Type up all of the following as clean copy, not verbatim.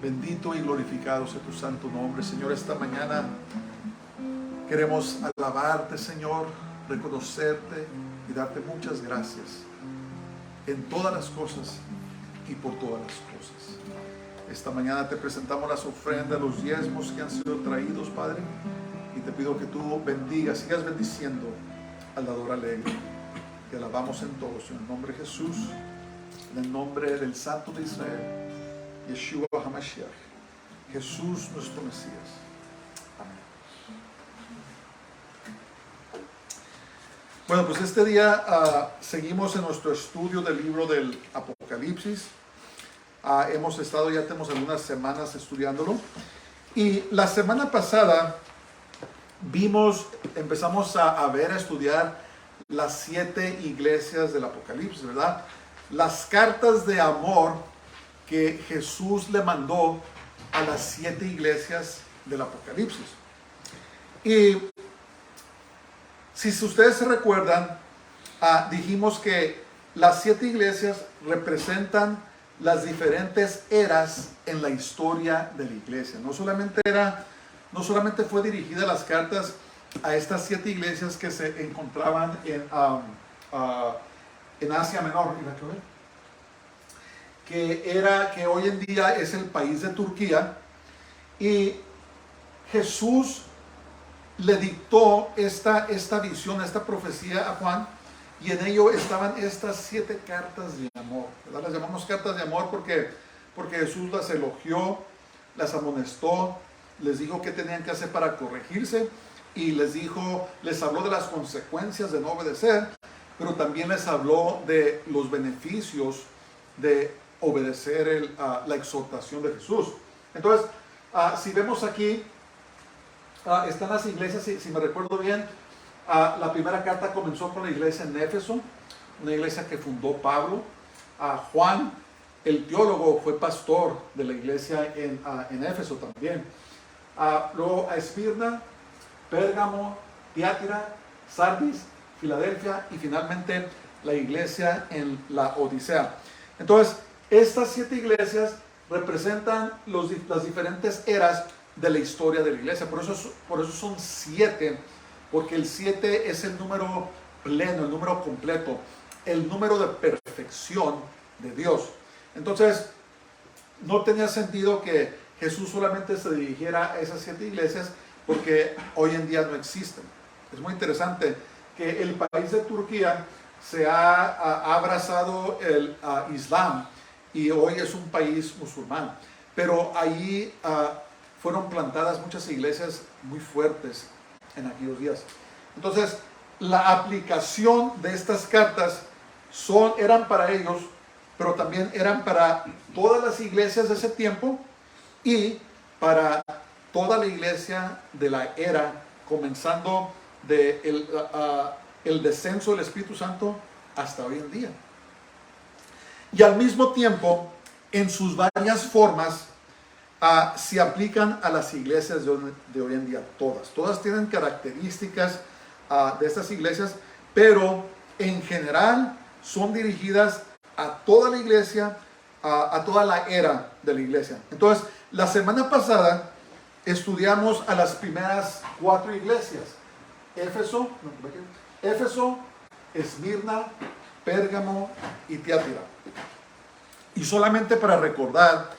Bendito y glorificado sea tu santo nombre, Señor. Esta mañana queremos alabarte, Señor, reconocerte y darte muchas gracias en todas las cosas y por todas las cosas. Esta mañana te presentamos las ofrendas, los diezmos que han sido traídos, Padre, y te pido que tú bendigas, sigas bendiciendo al dador alegre. Te alabamos en todos, en el nombre de Jesús, en el nombre del Santo de Israel, Yeshua HaMashiach, Jesús nuestro Mesías. Amén. Bueno, pues este día seguimos en nuestro estudio del libro del Apocalipsis. Ya tenemos algunas semanas estudiándolo. Y la semana pasada empezamos a estudiar las 7 iglesias del Apocalipsis, ¿verdad? Las cartas de amor que Jesús le mandó a las 7 iglesias del Apocalipsis. Y si ustedes se recuerdan, dijimos que las 7 iglesias representan las diferentes eras en la historia de la iglesia. No solamente fue dirigida las cartas a estas 7 iglesias que se encontraban en Asia Menor, que hoy en día es el país de Turquía, y Jesús le dictó esta visión, esta profecía a Juan, y en ello estaban estas 7 cartas de amor, ¿verdad? Las llamamos cartas de amor porque Jesús las elogió, las amonestó, les dijo qué tenían que hacer para corregirse, y les habló de las consecuencias de no obedecer, pero también les habló de los beneficios de obedecer la exhortación de Jesús. Entonces, si vemos aquí, están las iglesias, si me recuerdo bien, la primera carta comenzó con la iglesia en Éfeso, una iglesia que fundó Pablo. Juan, el teólogo, fue pastor de la iglesia en Éfeso también. Luego a Esmirna, Pérgamo, Tiatira, Sardis, Filadelfia y finalmente la iglesia en la Odisea. Entonces, estas 7 iglesias representan las diferentes eras de la historia de la iglesia. Por eso son 7, porque el 7 es el número pleno, el número completo, el número de perfección de Dios. Entonces, no tenía sentido que Jesús solamente se dirigiera a esas 7 iglesias, porque hoy en día no existen. Es muy interesante que el país de Turquía se ha abrazado el Islam, y hoy es un país musulmán, pero allí fueron plantadas muchas iglesias muy fuertes en aquellos días. Entonces, la aplicación de estas cartas eran para ellos, pero también eran para todas las iglesias de ese tiempo y para toda la iglesia de la era, comenzando el descenso del Espíritu Santo hasta hoy en día. Y al mismo tiempo, en sus varias formas, se aplican a las iglesias de hoy en día. Todas tienen características de estas iglesias, pero en general son dirigidas a toda la iglesia, a toda la era de la iglesia. Entonces, la semana pasada estudiamos a las primeras 4 iglesias: Éfeso, Esmirna, Pérgamo y Tiatira. Y solamente para recordar,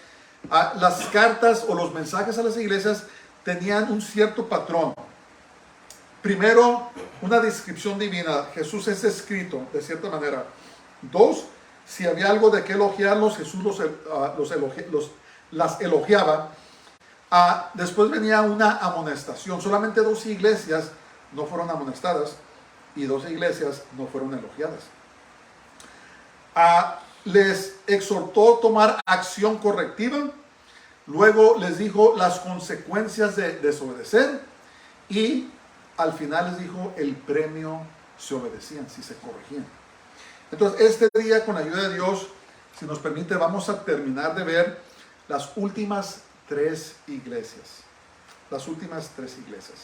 las cartas o los mensajes a las iglesias tenían un cierto patrón. Primero, una descripción divina. Jesús es descrito de cierta manera. 2, si había algo de qué elogiarlos, Jesús las elogiaba. Después venía una amonestación. Solamente 2 iglesias no fueron amonestadas y 2 iglesias no fueron elogiadas. Les exhortó a tomar acción correctiva. Luego les dijo las consecuencias de desobedecer, y al final les dijo el premio si obedecían, si se corregían. Entonces, este día, con la ayuda de Dios, si nos permite, vamos a terminar de ver las últimas 3 iglesias. Las últimas 3 iglesias.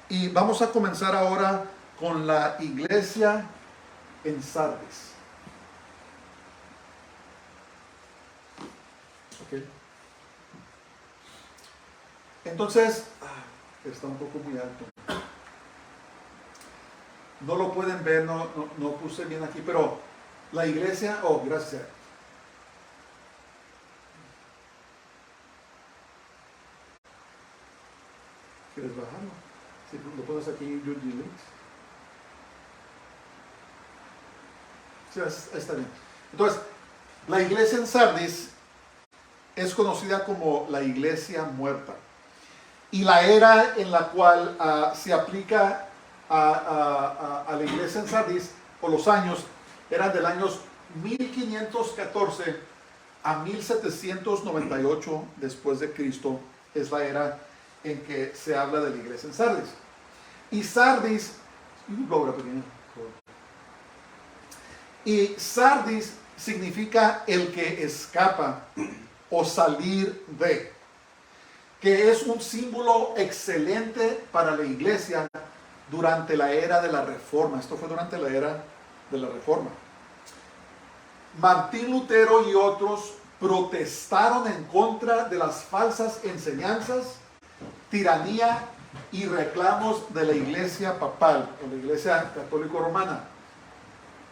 Y vamos a comenzar ahora con la iglesia en Sardis. Okay. Entonces, está un poco muy alto. No lo pueden ver, no puse bien aquí, pero la iglesia, gracias. ¿Quieres bajarlo? Si lo pones aquí, yo delete. Sí, está bien. Entonces, la iglesia en Sardis es conocida como la iglesia muerta. Y la era en la cual se aplica a la iglesia en Sardis, o los años, eran del años 1514 a 1798 después de Cristo, es la era en que se habla de la iglesia en Sardis. Y Sardis, significa el que escapa o salir de, que es un símbolo excelente para la iglesia durante la era de la Reforma. Esto fue durante la era de la Reforma. Martín Lutero y otros protestaron en contra de las falsas enseñanzas, tiranía y reclamos de la iglesia papal, o la iglesia católica romana.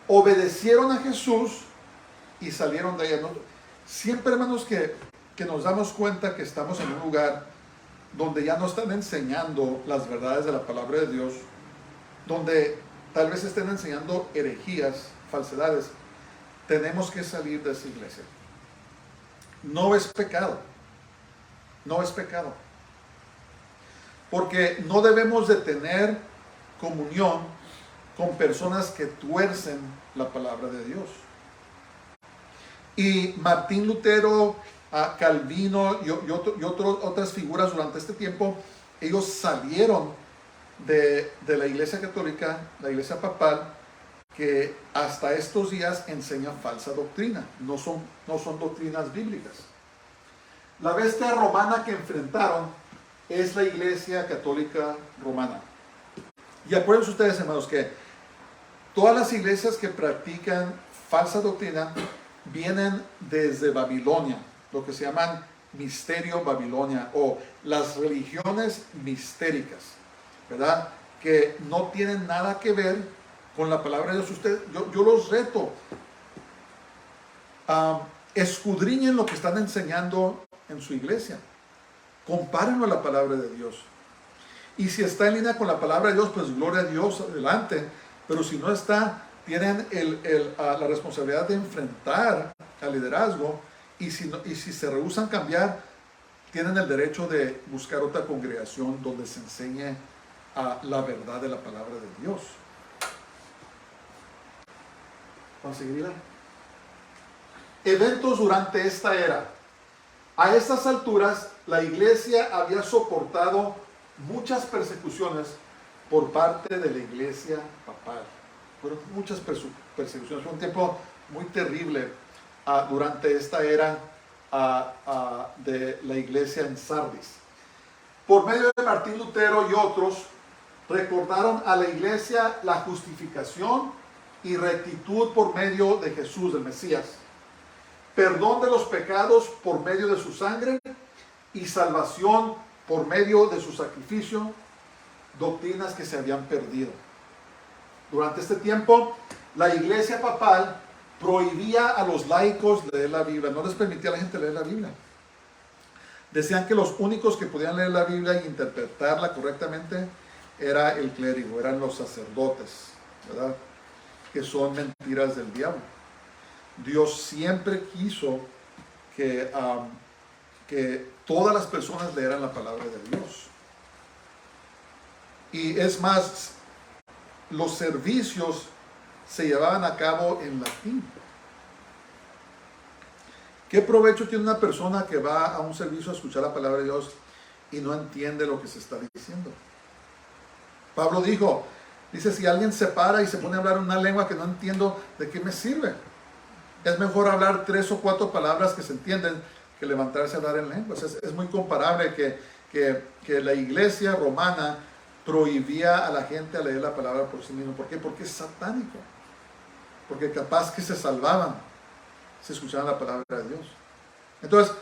Obedecieron a Jesús y salieron de ella. Siempre, hermanos, que nos damos cuenta que estamos en un lugar donde ya no están enseñando las verdades de la palabra de Dios, donde tal vez estén enseñando herejías, falsedades, tenemos que salir de esa iglesia. No es pecado. No es pecado. Porque no debemos de tener comunión con personas que tuercen la palabra de Dios. Y Martín Lutero, Calvino y otras figuras durante este tiempo, ellos salieron de la iglesia católica, la iglesia papal, que hasta estos días enseña falsa doctrina, no son doctrinas bíblicas. La bestia romana que enfrentaron es la iglesia católica romana. Y acuérdense ustedes, hermanos, que todas las iglesias que practican falsa doctrina vienen desde Babilonia, lo que se llaman misterio Babilonia, o las religiones mistéricas, ¿verdad? Que no tienen nada que ver con la palabra de Dios. Yo los reto, escudriñen lo que están enseñando en su iglesia, compárenlo a la palabra de Dios, y si está en línea con la palabra de Dios, pues gloria a Dios, adelante. Pero si no está, tienen la responsabilidad de enfrentar al liderazgo, y si se rehúsan cambiar, tienen el derecho de buscar otra congregación donde se enseñe la verdad de la palabra de Dios. ¿Conseguirla? Eventos durante esta era. A estas alturas, la iglesia había soportado muchas persecuciones por parte de la iglesia papal. Fueron muchas persecuciones. Fue un tiempo muy terrible durante esta era de la iglesia en Sardis. Por medio de Martín Lutero y otros, recordaron a la iglesia la justificación y rectitud por medio de Jesús, el Mesías, perdón de los pecados por medio de su sangre y salvación por medio de su sacrificio, doctrinas que se habían perdido. Durante este tiempo, la iglesia papal prohibía a los laicos leer la Biblia, no les permitía a la gente leer la Biblia. Decían que los únicos que podían leer la Biblia e interpretarla correctamente era el clérigo, eran los sacerdotes, ¿verdad? Que son mentiras del diablo. Dios siempre quiso que todas las personas leeran la palabra de Dios. Y es más, los servicios se llevaban a cabo en latín. ¿Qué provecho tiene una persona que va a un servicio a escuchar la palabra de Dios y no entiende lo que se está diciendo? Pablo dice, si alguien se para y se pone a hablar una lengua que no entiendo, ¿de qué me sirve? Es mejor hablar 3 o 4 palabras que se entienden que levantarse a hablar en lenguas. Es muy comparable que la iglesia romana prohibía a la gente a leer la palabra por sí mismo. ¿Por qué? Porque es satánico. Porque capaz que se salvaban si escuchaban la palabra de Dios. Entonces,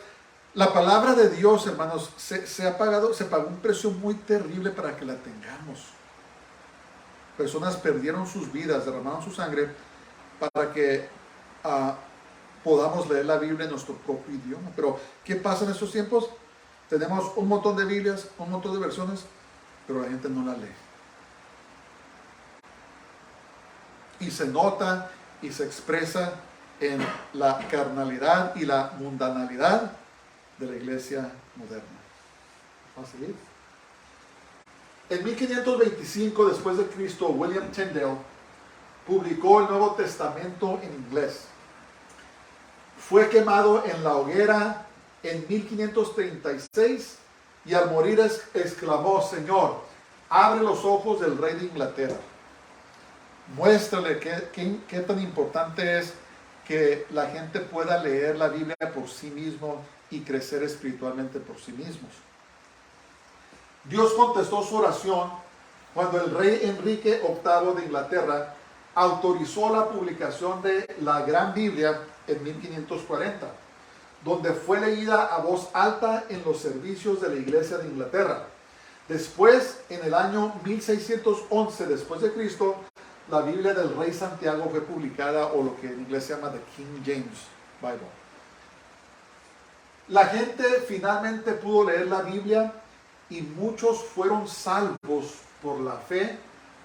La palabra de Dios, hermanos, se pagó un precio muy terrible para que la tengamos. Personas perdieron sus vidas, derramaron su sangre para que podamos leer la Biblia en nuestro propio idioma. Pero, ¿qué pasa en estos tiempos? Tenemos un montón de Biblias, un montón de versiones, pero la gente no la lee. Y se nota y se expresa en la carnalidad y la mundanalidad de la iglesia moderna. ¿Vamos a seguir? En 1525 después de Cristo, William Tyndale publicó el Nuevo Testamento en inglés. Fue quemado en la hoguera en 1536 y al morir exclamó: Señor, abre los ojos del rey de Inglaterra. Muéstrale qué tan importante es que la gente pueda leer la Biblia por sí mismo y crecer espiritualmente por sí mismos. Dios contestó su oración cuando el rey Enrique VIII de Inglaterra autorizó la publicación de la Gran Biblia en 1540, donde fue leída a voz alta en los servicios de la Iglesia de Inglaterra. Después, en el año 1611 después de Cristo, la Biblia del Rey Santiago fue publicada, o lo que en inglés se llama The King James Bible. La gente finalmente pudo leer la Biblia y muchos fueron salvos por la fe,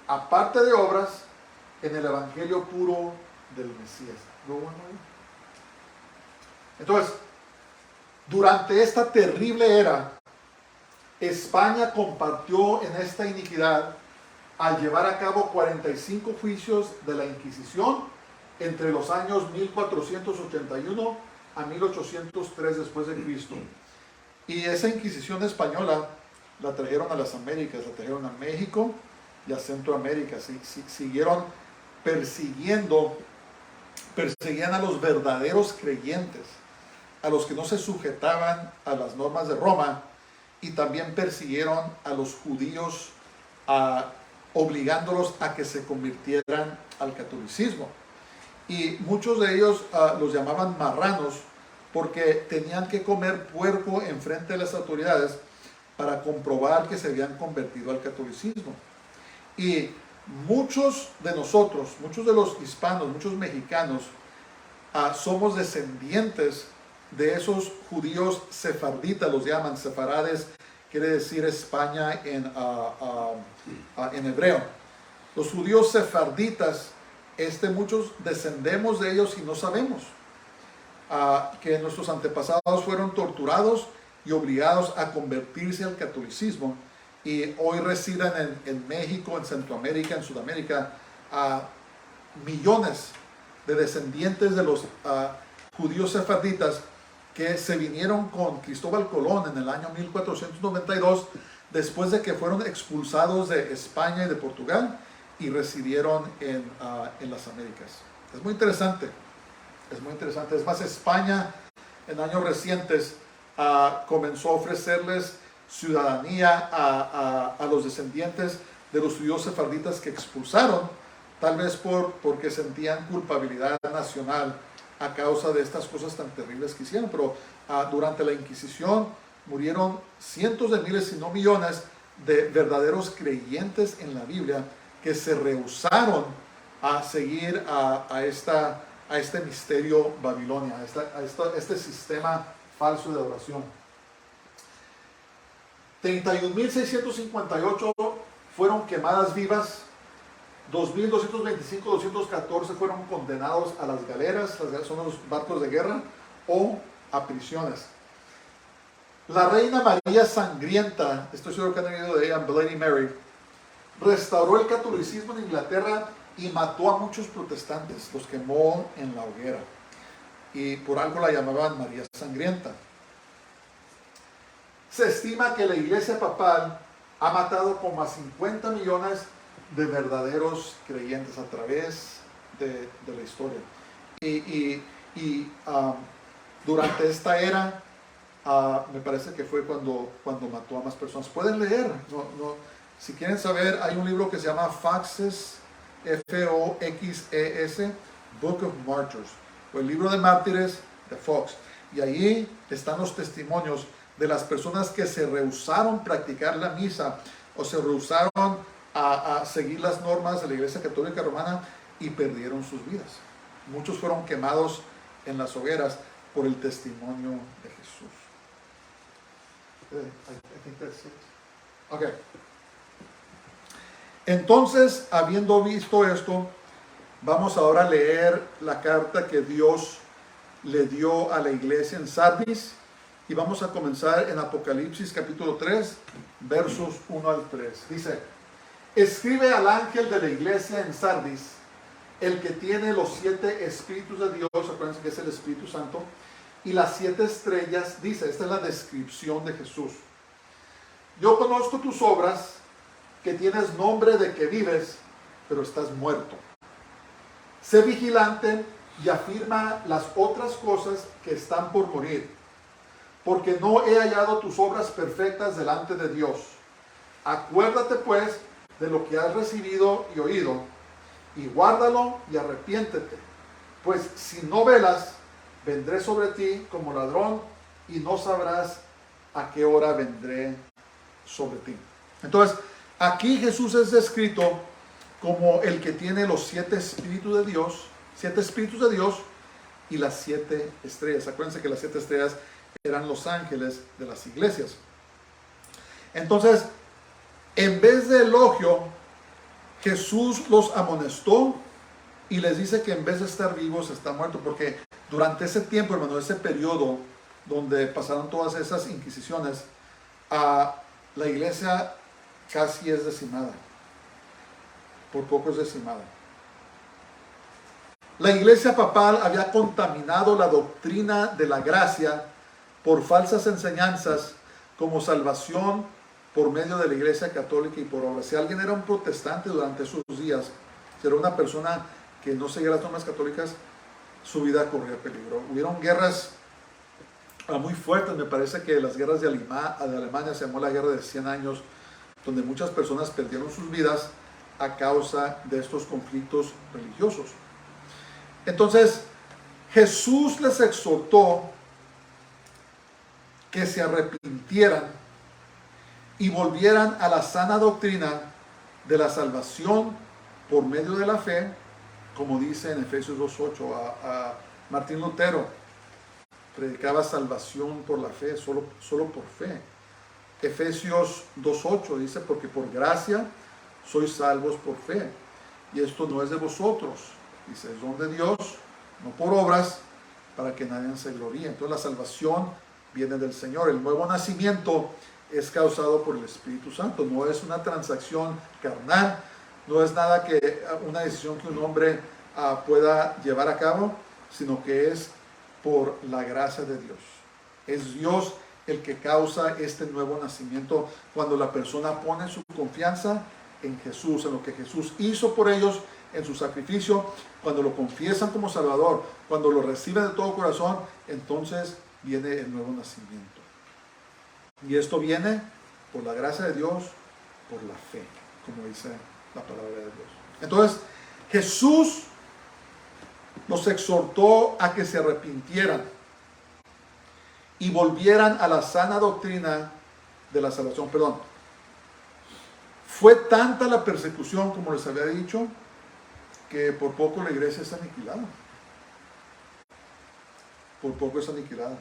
aparte de obras, en el evangelio puro del Mesías. Entonces, durante esta terrible era, España compartió en esta iniquidad al llevar a cabo 45 juicios de la Inquisición entre los años 1481 a 1803 después de Cristo. Y esa Inquisición española la trajeron a las Américas, la trajeron a México y a Centroamérica. Siguieron perseguían a los verdaderos creyentes, a los que no se sujetaban a las normas de Roma, y también persiguieron a los judíos, obligándolos a que se convirtieran al catolicismo. Y muchos de ellos los llamaban marranos porque tenían que comer puerco en frente de las autoridades para comprobar que se habían convertido al catolicismo. Y muchos de nosotros, muchos de los hispanos, muchos mexicanos, somos descendientes de esos judíos sefarditas, los llaman sefarades, quiere decir España en hebreo. Los judíos sefarditas, muchos descendemos de ellos y no sabemos que nuestros antepasados fueron torturados y obligados a convertirse al catolicismo, y hoy residen en México, en Centroamérica, en Sudamérica, millones de descendientes de los judíos sefarditas que se vinieron con Cristóbal Colón en el año 1492, después de que fueron expulsados de España y de Portugal y residieron en las Américas. Es muy interesante, es muy interesante. Es más, España en años recientes comenzó a ofrecerles ciudadanía a los descendientes de los judíos sefarditas que expulsaron, tal vez porque sentían culpabilidad nacional a causa de estas cosas tan terribles que hicieron. Pero durante la Inquisición murieron cientos de miles, si no millones, de verdaderos creyentes en la Biblia que se rehusaron a seguir a este misterio Babilonia, a este sistema falso de adoración. 31.658 fueron quemadas vivas, 2.225, 214 fueron condenados a las galeras son los barcos de guerra, o a prisiones. La reina María Sangrienta, estoy seguro que han oído de ella, Bloody Mary, restauró el catolicismo en Inglaterra y mató a muchos protestantes, los quemó en la hoguera, y por algo la llamaban María Sangrienta. Se estima que la iglesia papal ha matado como a 50 millones de verdaderos creyentes a través de la historia. Y durante esta era, me parece que fue cuando mató a más personas. Pueden leer, si quieren saber, hay un libro que se llama Foxes, Foxes, Book of Martyrs, o el libro de mártires de Fox. Y ahí están los testimonios de las personas que se rehusaron a practicar la misa o se rehusaron a seguir las normas de la Iglesia Católica Romana y perdieron sus vidas. Muchos fueron quemados en las hogueras por el testimonio de Jesús. I think that's it. Okay. Entonces, habiendo visto esto, vamos ahora a leer la carta que Dios le dio a la iglesia en Sardis y vamos a comenzar en Apocalipsis capítulo 3, versos 1 al 3. Dice: escribe al ángel de la iglesia en Sardis, el que tiene los 7 espíritus de Dios, acuérdense que es el Espíritu Santo, y las 7 estrellas. Dice, esta es la descripción de Jesús: yo conozco tus obras, que tienes nombre de que vives, pero estás muerto. Sé vigilante y afirma las otras cosas que están por morir, porque no he hallado tus obras perfectas delante de Dios. Acuérdate pues de lo que has recibido y oído, y guárdalo y arrepiéntete, pues si no velas, vendré sobre ti como ladrón, y no sabrás a qué hora vendré sobre ti. Entonces, aquí Jesús es descrito como el que tiene los 7 espíritus de Dios, 7 espíritus de Dios y las 7 estrellas. Acuérdense que las 7 estrellas eran los ángeles de las iglesias. Entonces, en vez de elogio, Jesús los amonestó y les dice que en vez de estar vivos, está muerto, porque durante ese tiempo, hermano, ese periodo donde pasaron todas esas inquisiciones, la iglesia casi es decimada. Por poco es decimada. La iglesia papal había contaminado la doctrina de la gracia por falsas enseñanzas como salvación por medio de la iglesia católica y por obra. Si alguien era un protestante durante esos días, si era una persona que no seguía las normas católicas, su vida corría peligro. Hubieron guerras muy fuertes. Me parece que las guerras de Alemania se llamó la guerra de 100 años, donde muchas personas perdieron sus vidas a causa de estos conflictos religiosos. Entonces, Jesús les exhortó que se arrepintieran y volvieran a la sana doctrina de la salvación por medio de la fe, como dice en Efesios 2.8. A Martín Lutero predicaba salvación por la fe, solo por fe. Efesios 2.8 dice, porque por gracia sois salvos por fe, y esto no es de vosotros, dice, es don de Dios, no por obras, para que nadie se gloríe. Entonces la salvación viene del Señor. El nuevo nacimiento es causado por el Espíritu Santo, no es una transacción carnal, no es nada que una decisión que un hombre pueda llevar a cabo, sino que es por la gracia de Dios. Es Dios el que causa este nuevo nacimiento cuando la persona pone su confianza en Jesús, en lo que Jesús hizo por ellos, en su sacrificio. Cuando lo confiesan como Salvador, cuando lo reciben de todo corazón, entonces viene el nuevo nacimiento. Y esto viene por la gracia de Dios, por la fe, como dice la palabra de Dios. Entonces, Jesús los exhortó a que se arrepintieran y volvieran a la sana doctrina de la salvación. Perdón. Fue tanta la persecución, como les había dicho, que por poco la iglesia es aniquilada. Por poco es aniquilada.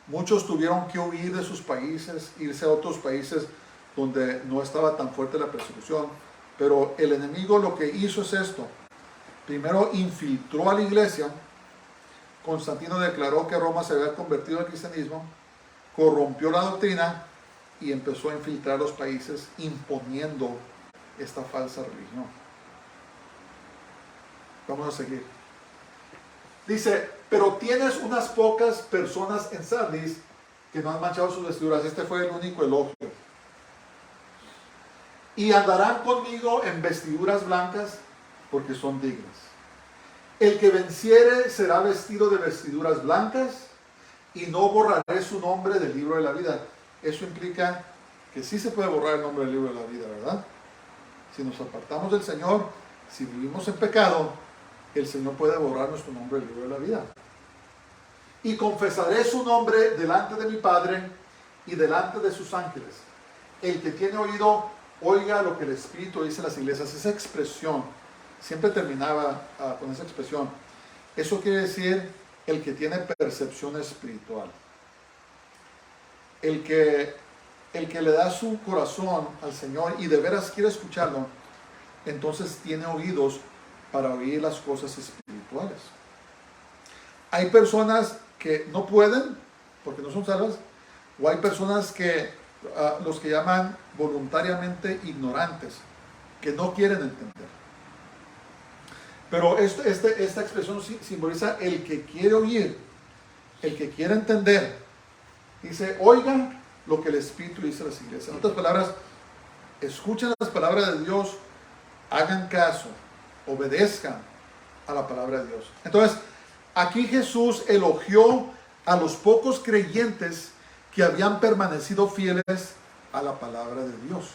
Muchos tuvieron que huir de sus países, irse a otros países donde no estaba tan fuerte la persecución. Pero el enemigo lo que hizo es esto. Primero infiltró a la iglesia. Constantino declaró que Roma se había convertido al cristianismo, corrompió la doctrina y empezó a infiltrar los países imponiendo esta falsa religión. Vamos a seguir. Dice, pero tienes unas pocas personas en Sardis que no han manchado sus vestiduras. Este fue el único elogio. Y andarán conmigo en vestiduras blancas porque son dignas. El que venciere será vestido de vestiduras blancas y no borraré su nombre del libro de la vida. Eso implica que sí se puede borrar el nombre del libro de la vida, ¿verdad? Si nos apartamos del Señor, si vivimos en pecado, el Señor puede borrar nuestro nombre del libro de la vida. y confesaré su nombre delante de mi Padre y delante de sus ángeles. El que tiene oído, oiga lo que el Espíritu dice a las iglesias. Esa expresión, siempre terminaba con esa expresión. Eso quiere decir el que tiene percepción espiritual. El que le da su corazón al Señor y de veras quiere escucharlo, entonces tiene oídos para oír las cosas espirituales. Hay personas que no pueden porque no son salvas, o hay personas que los que llaman voluntariamente ignorantes, que no quieren entender. Pero esta expresión simboliza el que quiere oír, el que quiere entender. Dice, oiga lo que el Espíritu dice a las iglesias. En otras palabras, escuchen las palabras de Dios, hagan caso, obedezcan a la palabra de Dios. Entonces, aquí Jesús elogió a los pocos creyentes que habían permanecido fieles a la palabra de Dios.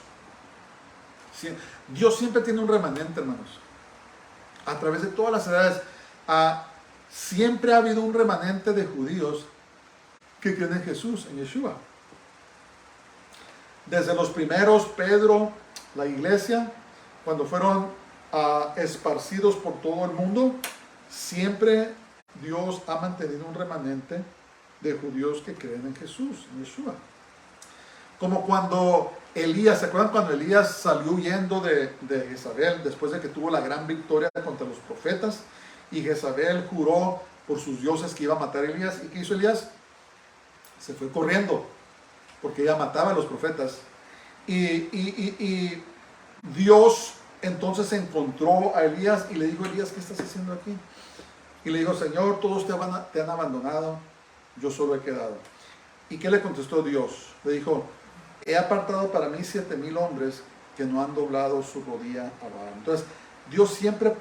Dios siempre tiene un remanente, hermanos. A través de todas las edades, siempre ha habido un remanente de judíos que creen en Jesús, en Yeshua. Desde los primeros, Pedro, la iglesia, cuando fueron esparcidos por todo el mundo, siempre Dios ha mantenido un remanente de judíos que creen en Jesús, en Yeshua. Como cuando Elías, ¿se acuerdan cuando Elías salió huyendo de Jezabel después de que tuvo la gran victoria contra los profetas? Y Jezabel juró por sus dioses que iba a matar a Elías. ¿Y qué hizo Elías? Se fue corriendo, porque ella mataba a los profetas. Y Dios entonces encontró a Elías y le dijo, Elías, ¿qué estás haciendo aquí? Y le dijo, Señor, todos te han abandonado, yo solo he quedado. ¿Y qué le contestó Dios? Le dijo, he apartado para mí 7,000 hombres que no han doblado su rodilla a Baal. Entonces, Dios siempre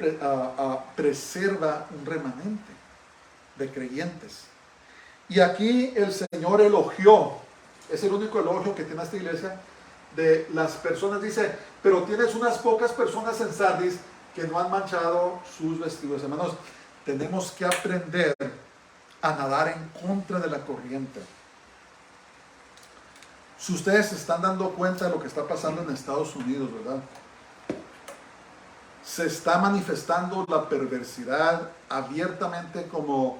preserva un remanente de creyentes. Y aquí el Señor elogió, es el único elogio que tiene esta iglesia, de las personas. Dice, pero tienes unas pocas personas en Sardis que no han manchado sus vestidos. Hermanos, tenemos que aprender a nadar en contra de la corriente. Si ustedes se están dando cuenta de lo que está pasando en Estados Unidos, ¿verdad? Se está manifestando la perversidad abiertamente como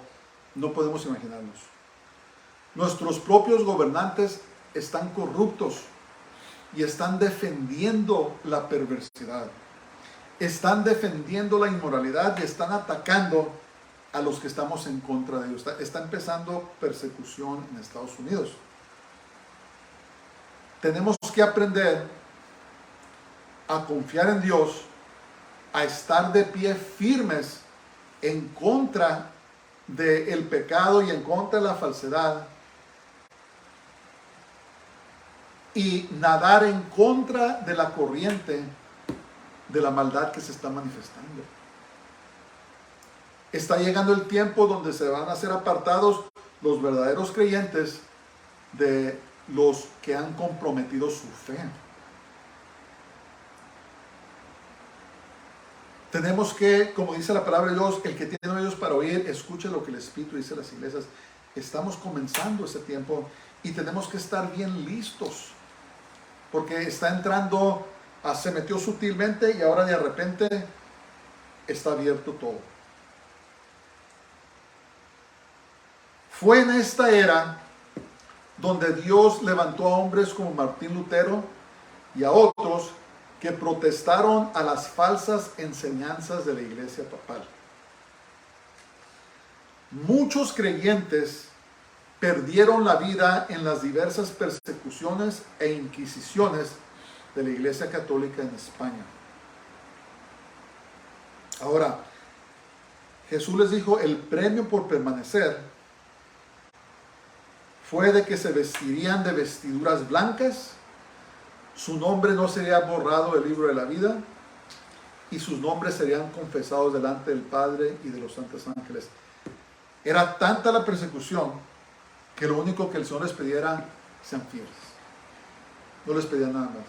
no podemos imaginarnos. Nuestros propios gobernantes están corruptos y están defendiendo la perversidad. Están defendiendo la inmoralidad y están atacando a los que estamos en contra de ellos. Está empezando persecución en Estados Unidos. Tenemos que aprender a confiar en Dios, a estar de pie firmes en contra del pecado y en contra de la falsedad, y nadar en contra de la corriente de la maldad que se está manifestando. Está llegando el tiempo donde se van a ser apartados los verdaderos creyentes de los que han comprometido su fe. Tenemos que, como dice la palabra de Dios, el que tiene oídos para oír, escuche lo que el Espíritu dice a las iglesias. Estamos comenzando ese tiempo y tenemos que estar bien listos, porque está entrando, se metió sutilmente y ahora de repente está abierto todo. Fue en esta era donde Dios levantó a hombres como Martín Lutero y a otros que protestaron a las falsas enseñanzas de la iglesia papal. Muchos creyentes perdieron la vida en las diversas persecuciones e inquisiciones de la Iglesia Católica en España. Ahora, Jesús les dijo, el premio por permanecer fue de que se vestirían de vestiduras blancas, su nombre no sería borrado del libro de la vida y sus nombres serían confesados delante del Padre y de los santos ángeles. Era tanta la persecución que lo único que el Señor les pedía era sean fieles. No les pedía nada más.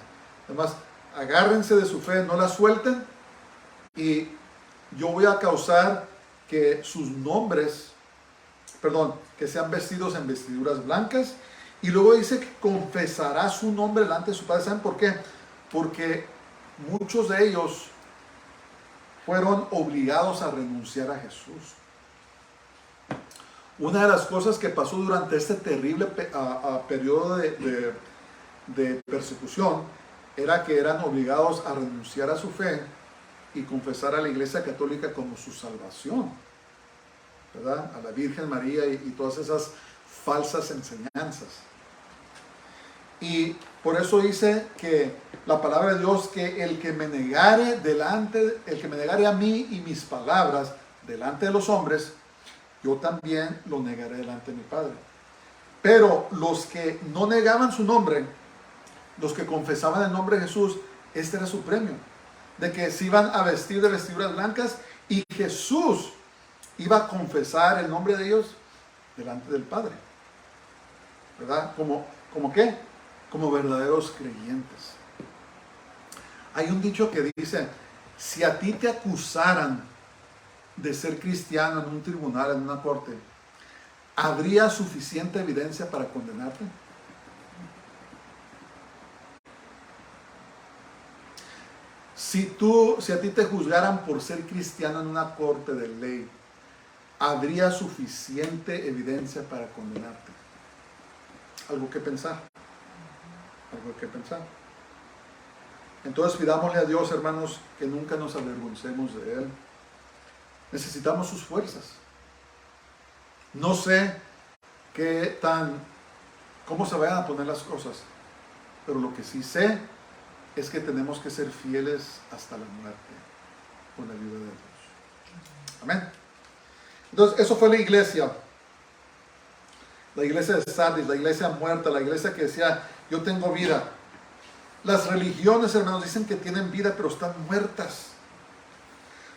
Además, agárrense de su fe, no la suelten, y yo voy a causar que sus nombres perdón, que sean vestidos en vestiduras blancas. Y luego dice que confesará su nombre delante de su Padre. ¿Saben por qué? Porque muchos de ellos fueron obligados a renunciar a Jesús. Una de las cosas que pasó durante este terrible periodo de persecución era que eran obligados a renunciar a su fe y confesar a la Iglesia Católica como su salvación, ¿verdad? A la Virgen María y todas esas falsas enseñanzas. Y por eso dice que la palabra de Dios, que el que me negare a mí y mis palabras delante de los hombres, yo también lo negaré delante de mi Padre. Pero los que no negaban su nombre, los que confesaban el nombre de Jesús, este era su premio, de que se iban a vestir de vestiduras blancas y Jesús iba a confesar el nombre de ellos delante del Padre, ¿verdad? ¿Como qué? Como verdaderos creyentes. Hay un dicho que dice, si a ti te acusaran de ser cristiano en un tribunal, en una corte, ¿habría suficiente evidencia para condenarte? Si a ti te juzgaran por ser cristiano en una corte de ley, ¿habría suficiente evidencia para condenarte? Algo que pensar. Algo que pensar. Entonces pidámosle a Dios, hermanos, que nunca nos avergoncemos de Él. Necesitamos sus fuerzas. No sé cómo se vayan a poner las cosas, pero lo que sí sé es que tenemos que ser fieles hasta la muerte con la ayuda de Dios. Amén. Entonces, eso fue la iglesia de Sardis, la iglesia muerta, la iglesia que decía, yo tengo vida. Las religiones, hermanos, dicen que tienen vida, pero están muertas.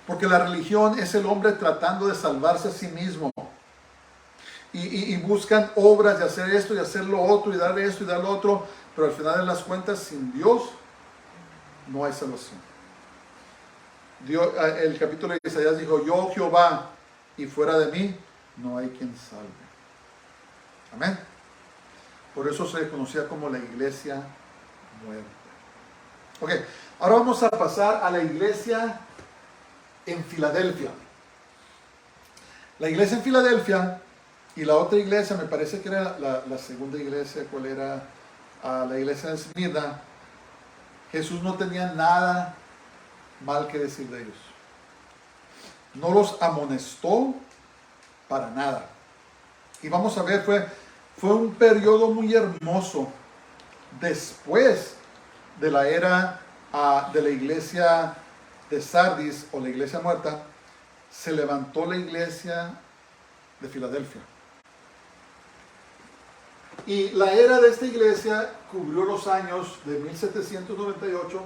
Porque la religión es el hombre tratando de salvarse a sí mismo. Y buscan obras de hacer esto y hacer lo otro y dar esto y dar lo otro. Pero al final de las cuentas, sin Dios, no hay salvación. El capítulo de Isaías dijo, yo Jehová, y fuera de mí, no hay quien salve. Amén. Por eso se conocía como la iglesia muerta. Ok, ahora vamos a pasar a la iglesia en Filadelfia. La iglesia en Filadelfia y la otra iglesia, me parece que era la segunda iglesia, ¿cuál era? La iglesia de Esmirna. Jesús no tenía nada mal que decir de ellos. No los amonestó para nada. Y vamos a ver, fue un periodo muy hermoso después de la era de la iglesia de Sardis o la iglesia muerta. Se levantó la iglesia de Filadelfia. Y la era de esta iglesia cubrió los años de 1798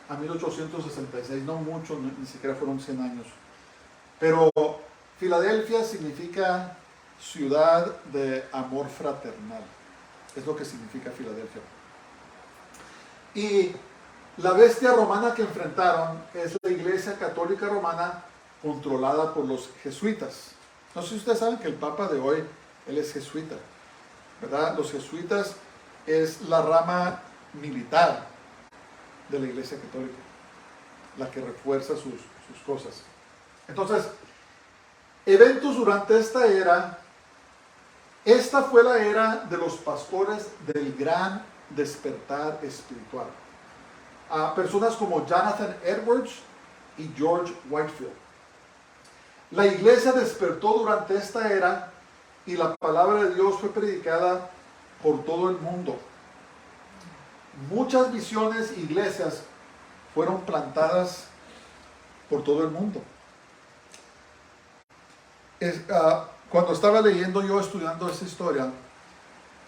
a 1866, no mucho, ni siquiera fueron 100 años. Pero Filadelfia significa ciudad de amor fraternal. Es lo que significa Filadelfia. Y la bestia romana que enfrentaron es la iglesia católica romana controlada por los jesuitas. No sé si ustedes saben que el Papa de hoy, él es jesuita, ¿verdad? Los jesuitas es la rama militar de la iglesia católica, la que refuerza sus cosas. Entonces, eventos durante esta era, esta fue la era de los pastores del gran despertar espiritual. A personas como Jonathan Edwards y George Whitefield. La iglesia despertó durante esta era y la palabra de Dios fue predicada por todo el mundo. Muchas misiones e iglesias fueron plantadas por todo el mundo. Cuando estaba leyendo yo, estudiando esa historia,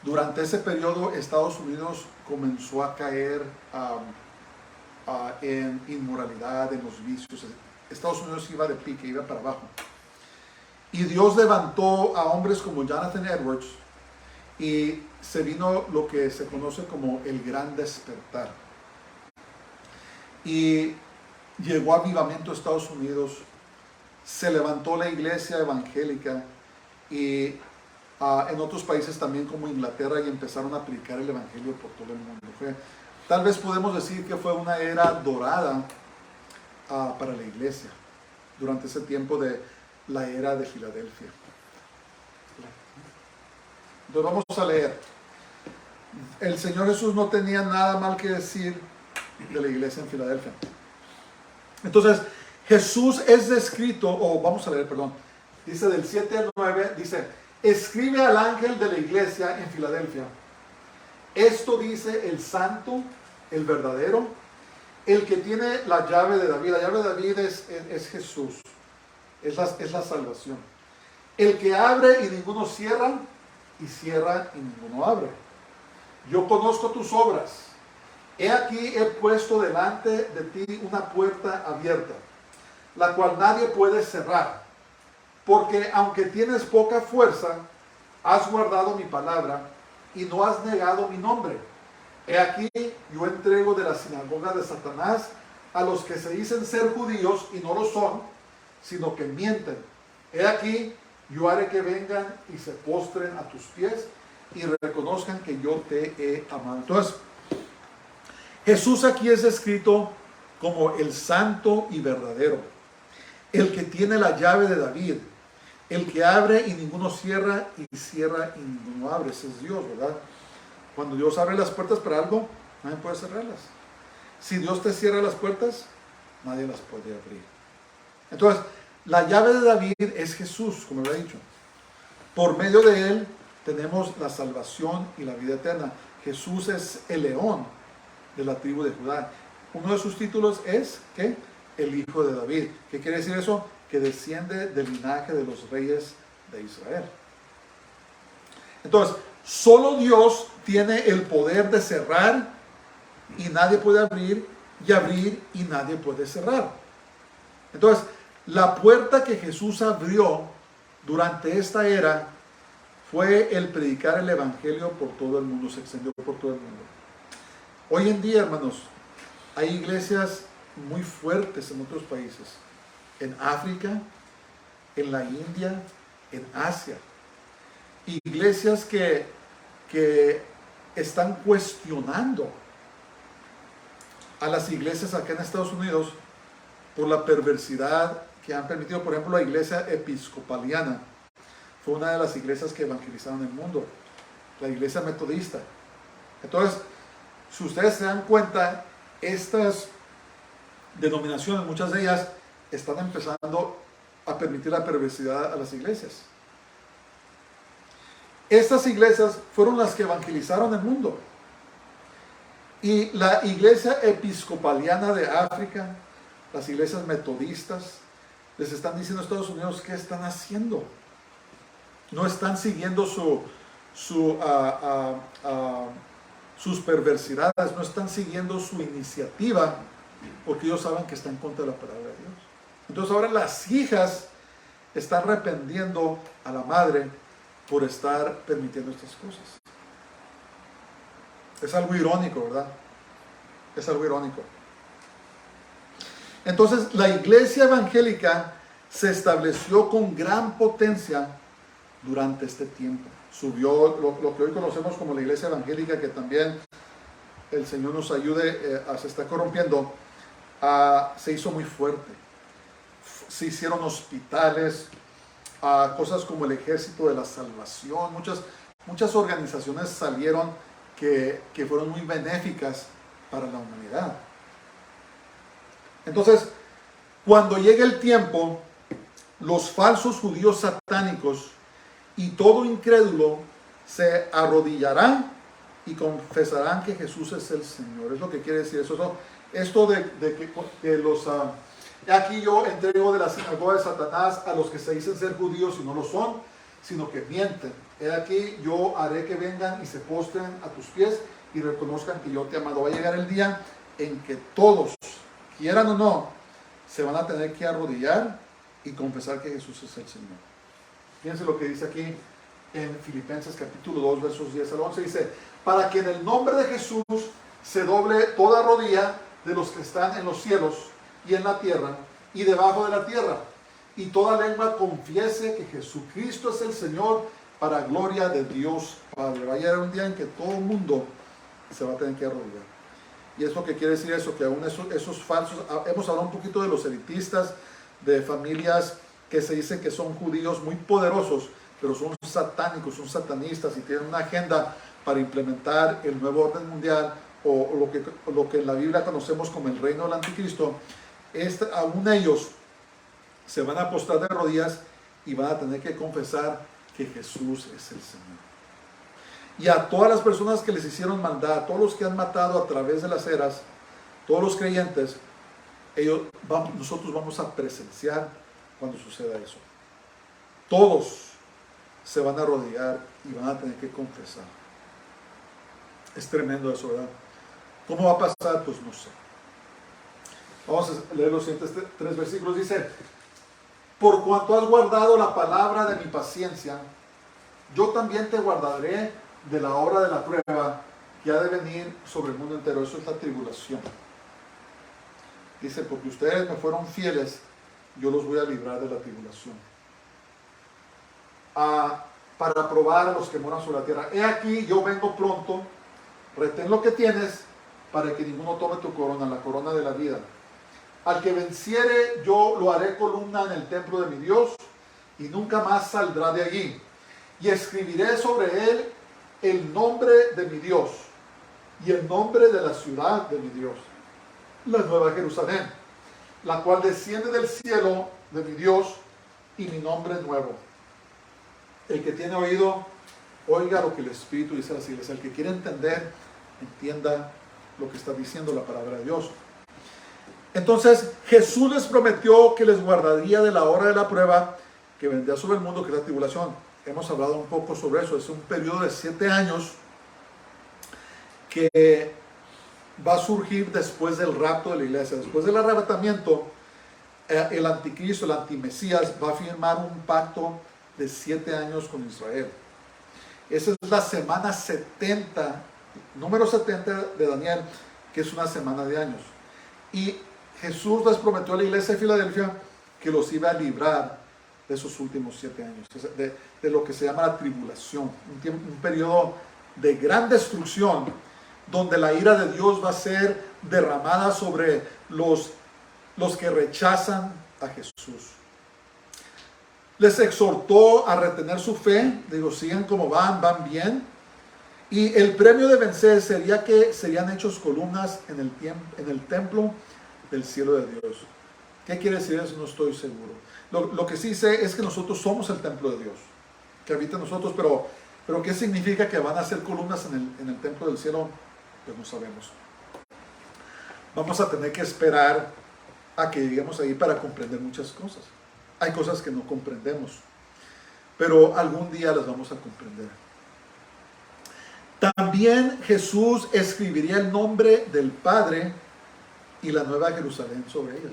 durante ese periodo Estados Unidos comenzó a caer en inmoralidad, en los vicios. Estados Unidos iba de pique, iba para abajo. Y Dios levantó a hombres como Jonathan Edwards y se vino lo que se conoce como el gran despertar. Y llegó avivamiento a Estados Unidos, se levantó la iglesia evangélica y en otros países también como Inglaterra, y empezaron a predicar el evangelio por todo el mundo. Tal vez podemos decir que fue una era dorada para la iglesia durante ese tiempo de la era de Filadelfia. Entonces vamos a leer. El Señor Jesús no tenía nada mal que decir de la iglesia en Filadelfia. Entonces Jesús es descrito, vamos a leer, perdón, dice del 7 al 9, dice: escribe al ángel de la iglesia en Filadelfia. Esto dice el santo, el verdadero, el que tiene la llave de David. La llave de David es Jesús, es la salvación. El que abre y ninguno cierra, y cierra y ninguno abre. Yo conozco tus obras. He aquí he puesto delante de ti una puerta abierta, la cual nadie puede cerrar. Porque aunque tienes poca fuerza, has guardado mi palabra y no has negado mi nombre. He aquí yo entrego de la sinagoga de Satanás a los que se dicen ser judíos y no lo son, sino que mienten. He aquí yo haré que vengan y se postren a tus pies y reconozcan que yo te he amado. Entonces, Jesús aquí es descrito como el santo y verdadero, el que tiene la llave de David, el que abre y ninguno cierra, y cierra y ninguno abre. Ese es Dios, ¿verdad? Cuando Dios abre las puertas para algo, nadie puede cerrarlas. Si Dios te cierra las puertas, nadie las puede abrir. Entonces, la llave de David es Jesús, como lo he dicho. Por medio de él tenemos la salvación y la vida eterna. Jesús es el león de la tribu de Judá. Uno de sus títulos es, ¿qué? El hijo de David. ¿Qué quiere decir eso? Que desciende del linaje de los reyes de Israel. Entonces, solo Dios tiene el poder de cerrar y nadie puede abrir, y abrir y nadie puede cerrar. Entonces, la puerta que Jesús abrió durante esta era fue el predicar el evangelio por todo el mundo, se extendió por todo el mundo. Hoy en día, hermanos, hay iglesias muy fuertes en otros países, en África, en la India, en Asia. Iglesias que están cuestionando a las iglesias acá en Estados Unidos por la perversidad que han permitido. Por ejemplo, la iglesia episcopaliana fue una de las iglesias que evangelizaron el mundo, la iglesia metodista. Entonces, si ustedes se dan cuenta, estas denominaciones, muchas de ellas, están empezando a permitir la perversidad a las iglesias. Estas iglesias fueron las que evangelizaron el mundo. Y la iglesia episcopaliana de África, las iglesias metodistas, les están diciendo a Estados Unidos qué están haciendo. No están siguiendo sus perversidades, no están siguiendo su iniciativa, porque ellos saben que está en contra de la palabra de Dios. Entonces ahora las hijas están arrepentiendo a la madre por estar permitiendo estas cosas. Es algo irónico, ¿verdad? Es algo irónico. Entonces la iglesia evangélica se estableció con gran potencia durante este tiempo. Subió lo que hoy conocemos como la iglesia evangélica, que también el Señor nos ayude, se está corrompiendo, se hizo muy fuerte. Se hicieron hospitales, cosas como el Ejército de la Salvación, muchas organizaciones salieron que fueron muy benéficas para la humanidad. Entonces, cuando llegue el tiempo, los falsos judíos satánicos y todo incrédulo se arrodillarán y confesarán que Jesús es el Señor. Es lo que quiere decir eso. Esto de que los... aquí yo entrego de la sinagoga de Satanás a los que se dicen ser judíos y no lo son, sino que mienten. He aquí yo haré que vengan y se postren a tus pies y reconozcan que yo te he amado. Va a llegar el día en que todos, quieran o no, se van a tener que arrodillar y confesar que Jesús es el Señor. Fíjense lo que dice aquí en Filipenses capítulo 2, versos 10 al 11. Dice: para que en el nombre de Jesús se doble toda rodilla de los que están en los cielos y en la tierra y debajo de la tierra, y toda lengua confiese que Jesucristo es el Señor, para gloria de Dios Padre. Va a llegar un día en que todo el mundo se va a tener que arrodillar. Y es lo que quiere decir eso, que aún esos falsos, hemos hablado un poquito de los elitistas, de familias que se dicen que son judíos muy poderosos, pero son satánicos, son satanistas y tienen una agenda para implementar el nuevo orden mundial o lo que en la Biblia conocemos como el reino del anticristo. Aún ellos se van a postrar de rodillas y van a tener que confesar que Jesús es el Señor. Y a todas las personas que les hicieron maldad, a todos los que han matado a través de las eras, todos los creyentes, nosotros vamos a presenciar cuando suceda eso. Todos se van a arrodillar y van a tener que confesar. Es tremendo eso, ¿verdad? ¿Cómo va a pasar? Pues no sé. Vamos a leer los siguientes 3 versículos. Dice: por cuanto has guardado la palabra de mi paciencia, yo también te guardaré de la hora de la prueba que ha de venir sobre el mundo entero. Eso es la tribulación. Dice: porque ustedes me fueron fieles, yo los voy a librar de la tribulación. Para probar a los que moran sobre la tierra. He aquí, yo vengo pronto, retén lo que tienes, para que ninguno tome tu corona, la corona de la vida. Al que venciere, yo lo haré columna en el templo de mi Dios, y nunca más saldrá de allí. Y escribiré sobre él el nombre de mi Dios, y el nombre de la ciudad de mi Dios, la nueva Jerusalén, la cual desciende del cielo de mi Dios, y mi nombre nuevo. El que tiene oído, oiga lo que el Espíritu dice a las iglesias. El que quiere entender, entienda lo que está diciendo la palabra de Dios. Entonces Jesús les prometió que les guardaría de la hora de la prueba que vendría sobre el mundo, que es la tribulación. Hemos hablado un poco sobre eso. Es un periodo de 7 años que va a surgir después del rapto de la iglesia. Después del arrebatamiento, el anticristo, el antimesías, va a firmar un pacto de 7 años con Israel. Esa es la semana 70, número 70 de Daniel, que es una semana de años. Y Jesús les prometió a la iglesia de Filadelfia que los iba a librar de esos últimos 7 años, de lo que se llama la tribulación, un periodo de gran destrucción, donde la ira de Dios va a ser derramada sobre los que rechazan a Jesús. Les exhortó a retener su fe, digo, sigan como van bien. Y el premio de vencer sería que serían hechos columnas en el templo del cielo de Dios. ¿Qué quiere decir eso? No estoy seguro. Lo que sí sé es que nosotros somos el templo de Dios, que habita en nosotros, pero ¿qué significa que van a ser columnas en el templo del cielo? Pues no sabemos. Vamos a tener que esperar a que lleguemos ahí para comprender muchas cosas. Hay cosas que no comprendemos, pero algún día las vamos a comprender. También Jesús escribiría el nombre del Padre y la nueva Jerusalén sobre ellas.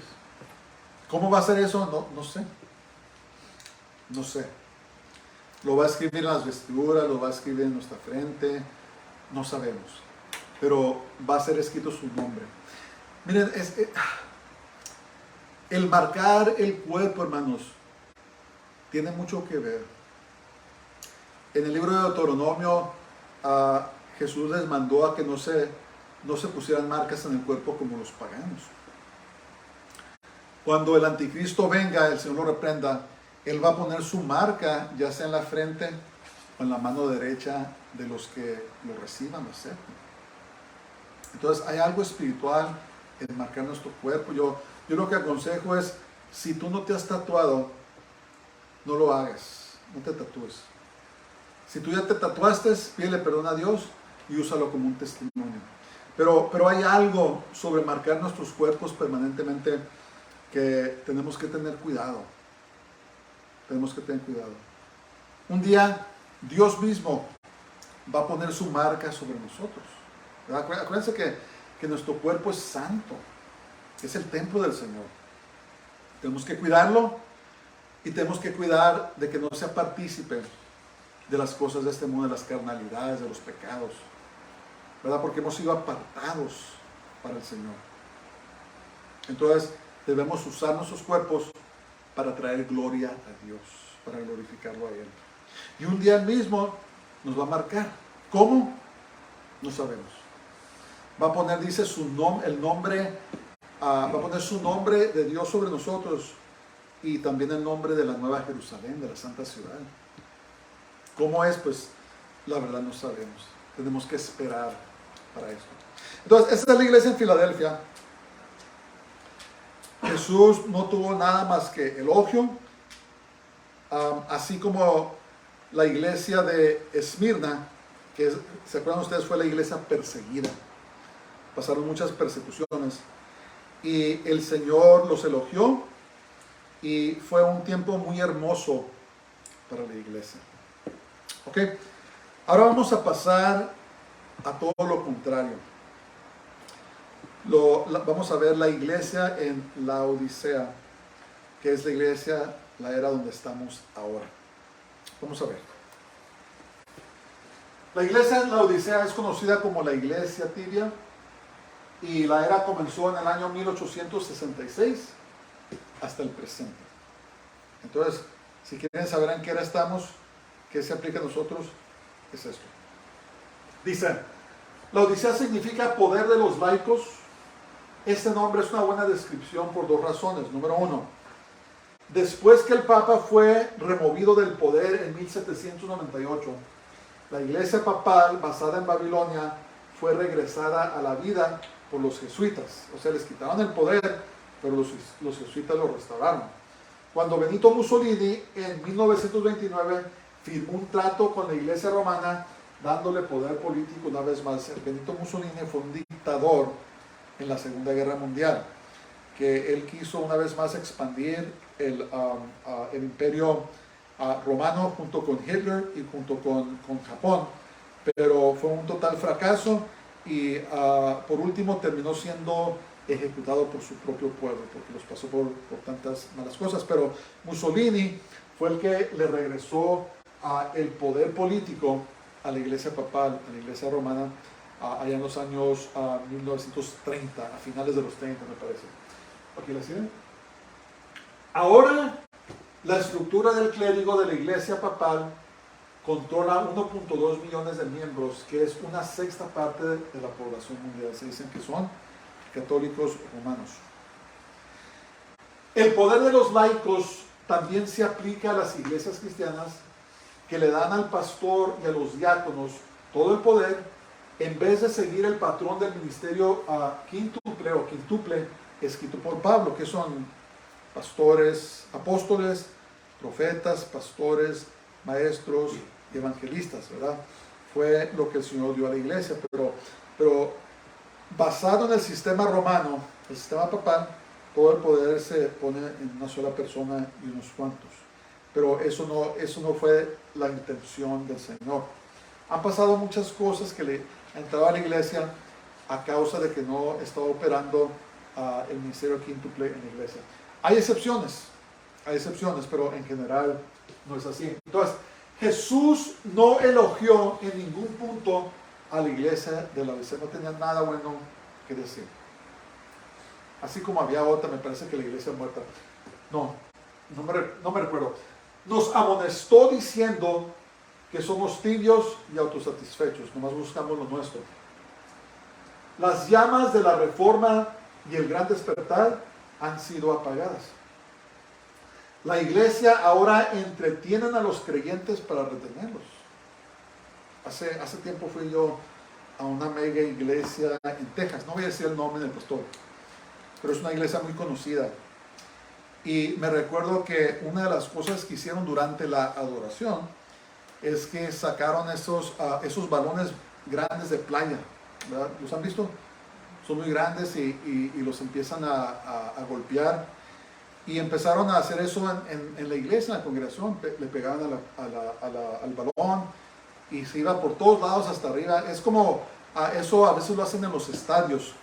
¿Cómo va a ser eso? No sé. No sé. Lo va a escribir en las vestiduras, lo va a escribir en nuestra frente, no sabemos. Pero va a ser escrito su nombre. Miren, el marcar el cuerpo, hermanos, tiene mucho que ver. En el libro de Deuteronomio, Jesús les mandó a que no se pusieran marcas en el cuerpo como los paganos. Cuando el anticristo venga, el Señor lo reprenda, Él va a poner su marca, ya sea en la frente o en la mano derecha de los que lo reciban, lo acepten. Entonces hay algo espiritual en marcar nuestro cuerpo. Yo lo que aconsejo es, si tú no te has tatuado, no lo hagas, no te tatúes. Si tú ya te tatuaste, pídele perdón a Dios y úsalo como un testimonio. Pero hay algo sobre marcar nuestros cuerpos permanentemente que tenemos que tener cuidado. Tenemos que tener cuidado. Un día Dios mismo va a poner su marca sobre nosotros. Acuérdense que nuestro cuerpo es santo, es el templo del Señor. Tenemos que cuidarlo y tenemos que cuidar de que no sea partícipe de las cosas de este mundo, de las carnalidades, de los pecados, ¿verdad? Porque hemos sido apartados para el Señor. Entonces debemos usar nuestros cuerpos para traer gloria a Dios, para glorificarlo a Él. Y un día mismo nos va a marcar. ¿Cómo? No sabemos. Va a poner, dice, el nombre, va a poner su nombre de Dios sobre nosotros y también el nombre de la Nueva Jerusalén, de la Santa Ciudad. ¿Cómo es? Pues la verdad no sabemos. Tenemos que esperar para esto. Entonces, esta es la iglesia en Filadelfia. Jesús no tuvo nada más que elogio, así como la iglesia de Esmirna, que ¿se acuerdan ustedes? Fue la iglesia perseguida. Pasaron muchas persecuciones y el Señor los elogió y fue un tiempo muy hermoso para la iglesia. Ok, ahora vamos a pasar a todo lo contrario. Vamos a ver la iglesia en Laodicea, que es la iglesia, la era donde estamos ahora. Vamos a ver. La iglesia en Laodicea es conocida como la iglesia tibia y la era comenzó en el año 1866 hasta el presente. Entonces, si quieren saber en qué era estamos, qué se aplica a nosotros, es esto. Dice, Laodicea significa poder de los laicos. Este nombre es una buena descripción por dos razones. Número uno, después que el Papa fue removido del poder en 1798, la iglesia papal basada en Babilonia fue regresada a la vida por los jesuitas. O sea, les quitaron el poder, pero los jesuitas lo restauraron. Cuando Benito Mussolini en 1929 firmó un trato con la iglesia romana dándole poder político una vez más. Benito Mussolini fue un dictador en la Segunda Guerra Mundial, que él quiso una vez más expandir el imperio romano junto con Hitler y junto con Japón, pero fue un total fracaso y por último terminó siendo ejecutado por su propio pueblo, porque los pasó por tantas malas cosas. Pero Mussolini fue el que le regresó el poder político a la iglesia papal, a la iglesia romana, allá en los años 1930, a finales de los 30 me parece. ¿Aquí la siguen? Ahora la estructura del clérigo de la iglesia papal controla 1.2 millones de miembros, que es una sexta parte de la población mundial. Se dicen que son católicos romanos. El poder de los laicos también se aplica a las iglesias cristianas, que le dan al pastor y a los diáconos todo el poder, en vez de seguir el patrón del ministerio quíntuple escrito por Pablo, que son pastores, apóstoles, profetas, pastores, maestros y evangelistas, ¿verdad? Fue lo que el Señor dio a la iglesia, pero basado en el sistema romano, el sistema papal, todo el poder se pone en una sola persona y unos cuantos. Pero eso no fue la intención del Señor. Han pasado muchas cosas que le han entrado a la iglesia a causa de que no estaba operando el ministerio quíntuple en la iglesia. Hay excepciones, pero en general no es así. Entonces, Jesús no elogió en ningún punto a la iglesia de Laodicea, no tenía nada bueno que decir. Así como había otra, me parece que la iglesia muerta. No me recuerdo. Nos amonestó diciendo que somos tibios y autosatisfechos, nomás buscamos lo nuestro. Las llamas de la reforma y el gran despertar han sido apagadas. La iglesia ahora entretienen a los creyentes para retenerlos. Hace tiempo fui yo a una mega iglesia en Texas, no voy a decir el nombre del pastor, pero es una iglesia muy conocida. Y me recuerdo que una de las cosas que hicieron durante la adoración es que sacaron esos balones grandes de playa, ¿verdad? ¿Los han visto? Son muy grandes y los empiezan a golpear. Y empezaron a hacer eso en la iglesia, en la congregación. Le pegaban al balón y se iba por todos lados hasta arriba. Es como, eso a veces lo hacen en los estadios,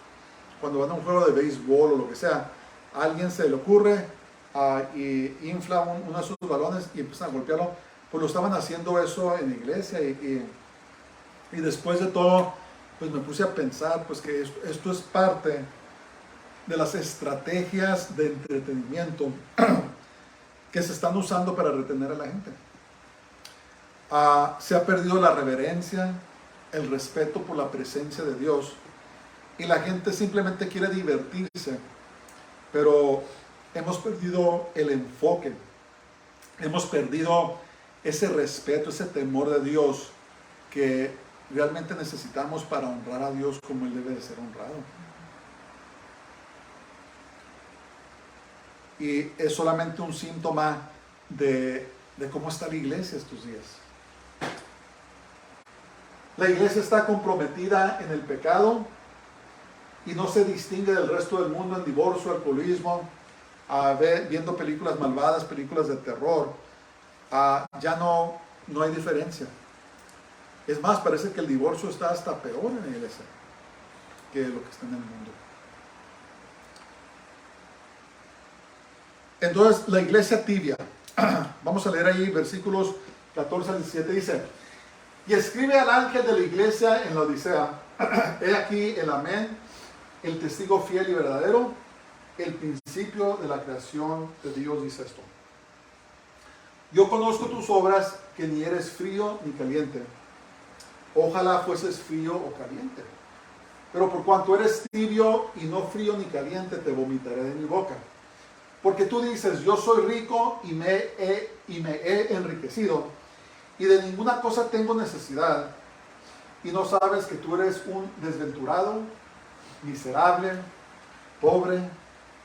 cuando van a un juego de béisbol o lo que sea. A alguien se le ocurre y infla uno de esos balones y empiezan a golpearlo. Pues lo estaban haciendo eso en la iglesia y después de todo, pues me puse a pensar pues que esto es parte de las estrategias de entretenimiento que se están usando para retener a la gente. Se ha perdido la reverencia, el respeto por la presencia de Dios, y la gente simplemente quiere divertirse, pero hemos perdido el enfoque, hemos perdido ese respeto, ese temor de Dios que realmente necesitamos para honrar a Dios como Él debe de ser honrado. Y es solamente un síntoma de cómo está la iglesia estos días. La iglesia está comprometida en el pecado y no se distingue del resto del mundo en divorcio, alcoholismo, viendo películas malvadas, películas de terror. Ya no hay diferencia. Es más, parece que el divorcio está hasta peor en la iglesia que lo que está en el mundo. Entonces, la iglesia tibia. Vamos a leer ahí versículos 14 al 17. Dice: y escribe al ángel de la iglesia en la Odisea: he aquí el amén, el testigo fiel y verdadero, el principio de la creación de Dios, dice esto. Yo conozco tus obras, que ni eres frío ni caliente. Ojalá fueses frío o caliente. Pero por cuanto eres tibio y no frío ni caliente, te vomitaré de mi boca. Porque tú dices: yo soy rico y me he enriquecido, y de ninguna cosa tengo necesidad, y no sabes que tú eres un desventurado, miserable, pobre,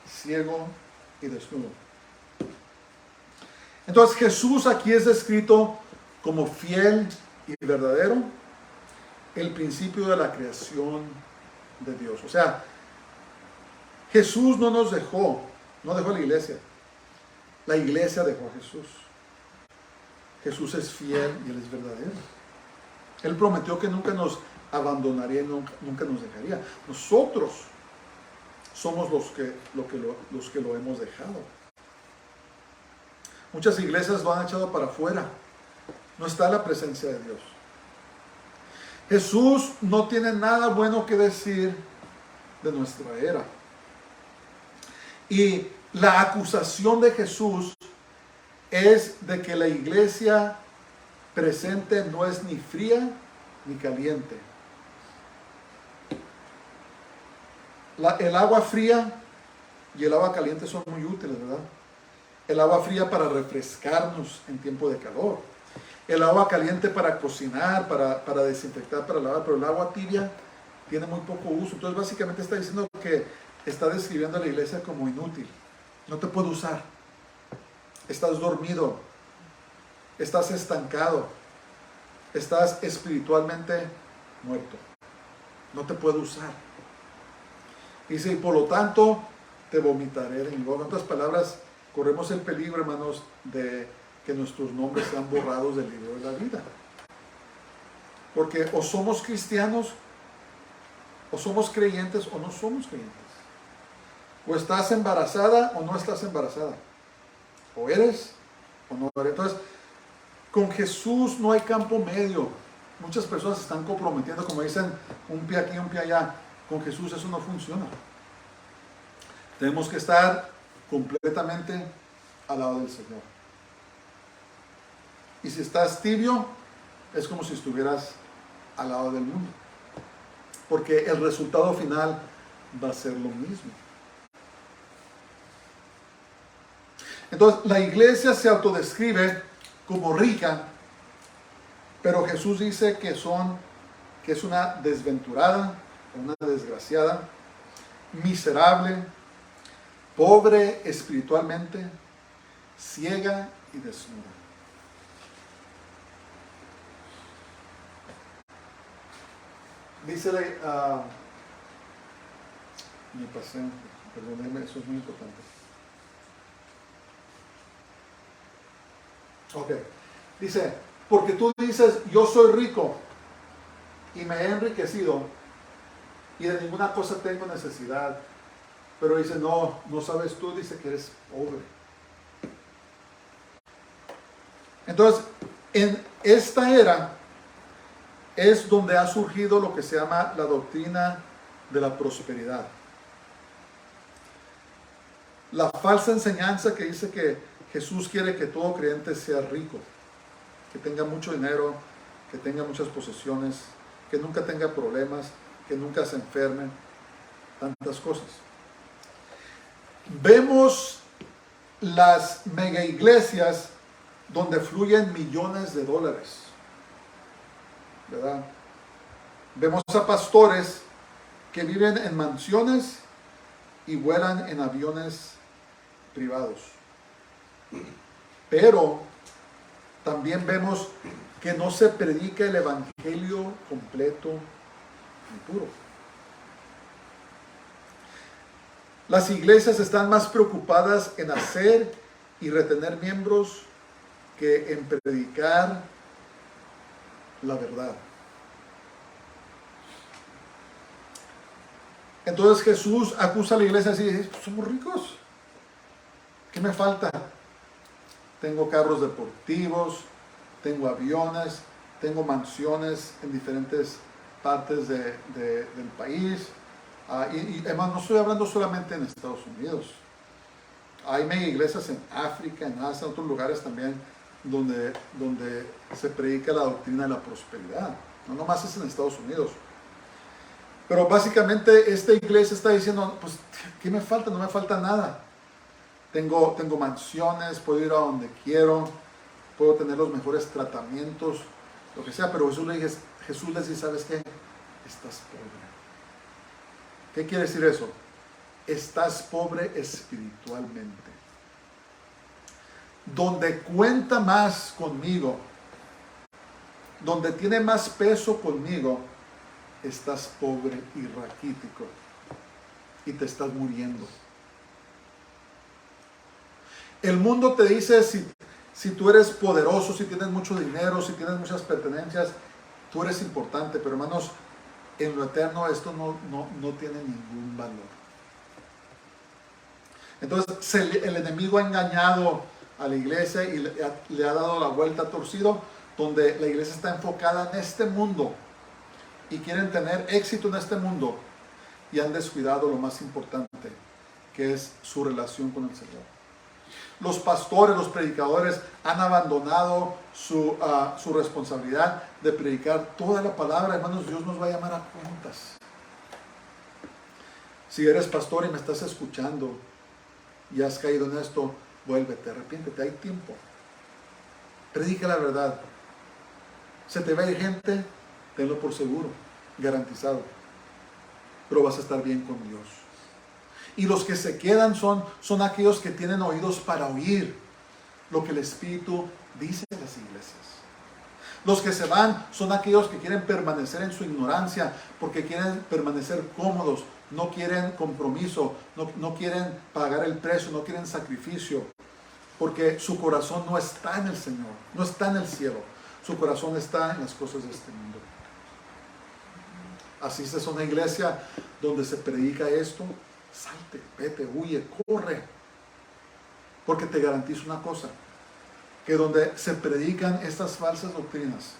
ciego y desnudo. Entonces Jesús aquí es descrito como fiel y verdadero, el principio de la creación de Dios. O sea, Jesús no dejó a la iglesia. La iglesia dejó a Jesús. Jesús es fiel y Él es verdadero. Él prometió que nunca nos abandonaría y nunca nos dejaría. Nosotros somos los que lo hemos dejado. Muchas iglesias lo han echado para afuera. No está la presencia de Dios. Jesús no tiene nada bueno que decir de nuestra era. Y la acusación de Jesús es de que la iglesia presente no es ni fría ni caliente. El agua fría y el agua caliente son muy útiles, ¿verdad? El agua fría para refrescarnos en tiempo de calor. El agua caliente para cocinar, para desinfectar, para lavar. Pero el agua tibia tiene muy poco uso. Entonces básicamente está diciendo que está describiendo a la iglesia como inútil. No te puedo usar. Estás dormido. Estás estancado. Estás espiritualmente muerto. No te puedo usar. Dice: y por lo tanto te vomitaré de mi boca. En otras palabras, corremos el peligro, hermanos, de que nuestros nombres sean borrados del libro de la vida. Porque o somos cristianos, o somos creyentes, o no somos creyentes. O estás embarazada o no estás embarazada. O eres o no eres. Entonces, con Jesús no hay campo medio. Muchas personas se están comprometiendo, como dicen, un pie aquí, un pie allá. Con Jesús eso no funciona. Tenemos que estar completamente al lado del Señor. Y si estás tibio, es como si estuvieras al lado del mundo. Porque el resultado final va a ser lo mismo. Entonces, la iglesia se autodescribe como rica, pero Jesús dice que es una desventurada, una desgraciada, miserable, pobre espiritualmente, ciega y desnuda. Dícele, me pasé, perdóneme, eso es muy importante. Ok, dice: porque tú dices: yo soy rico y me he enriquecido y de ninguna cosa tengo necesidad. Pero dice: no sabes tú, dice que eres pobre. Entonces, en esta era es donde ha surgido lo que se llama la doctrina de la prosperidad. La falsa enseñanza que dice que Jesús quiere que todo creyente sea rico, que tenga mucho dinero, que tenga muchas posesiones, que nunca tenga problemas, que nunca se enferme, tantas cosas. Vemos las mega iglesias donde fluyen millones de dólares, ¿verdad? Vemos a pastores que viven en mansiones y vuelan en aviones privados. Pero también vemos que no se predica el evangelio completo y puro. Las iglesias están más preocupadas en hacer y retener miembros que en predicar la verdad. Entonces Jesús acusa a la iglesia así y dice, somos ricos. ¿Qué me falta? Tengo carros deportivos, tengo aviones, tengo mansiones en diferentes partes del país. Y además no estoy hablando solamente en Estados Unidos. Hay mega iglesias en África, en Asia, en otros lugares también, donde se predica la doctrina de la prosperidad. No nomás es en Estados Unidos. Pero básicamente esta iglesia está diciendo, pues, ¿qué me falta? No me falta nada. Tengo mansiones, puedo ir a donde quiero, puedo tener los mejores tratamientos, lo que sea. Pero Jesús les dice, ¿sabes qué? Estás pobre. ¿Qué quiere decir eso? Estás pobre espiritualmente. Donde cuenta más conmigo, donde tiene más peso conmigo, estás pobre y raquítico y te estás muriendo. El mundo te dice si tú eres poderoso, si tienes mucho dinero, si tienes muchas pertenencias, tú eres importante, pero hermanos, en lo eterno esto no tiene ningún valor. Entonces el enemigo ha engañado a la iglesia y le ha dado la vuelta torcido, donde la iglesia está enfocada en este mundo y quieren tener éxito en este mundo y han descuidado lo más importante, que es su relación con el Señor. Los pastores, los predicadores han abandonado su responsabilidad de predicar toda la palabra. Hermanos, Dios nos va a llamar a cuentas. Si eres pastor y me estás escuchando y has caído en esto, vuélvete, arrepiéntete, hay tiempo. Predica la verdad. Se te va a ir gente, tenlo por seguro, garantizado. Pero vas a estar bien con Dios. Y los que se quedan son aquellos que tienen oídos para oír lo que el Espíritu dice en las iglesias. Los que se van son aquellos que quieren permanecer en su ignorancia, porque quieren permanecer cómodos, no quieren compromiso, no quieren pagar el precio, no quieren sacrificio, porque su corazón no está en el Señor, no está en el cielo, su corazón está en las cosas de este mundo. Asistes a una iglesia donde se predica esto, salte, vete, huye, corre. Porque te garantizo una cosa, que donde se predican estas falsas doctrinas.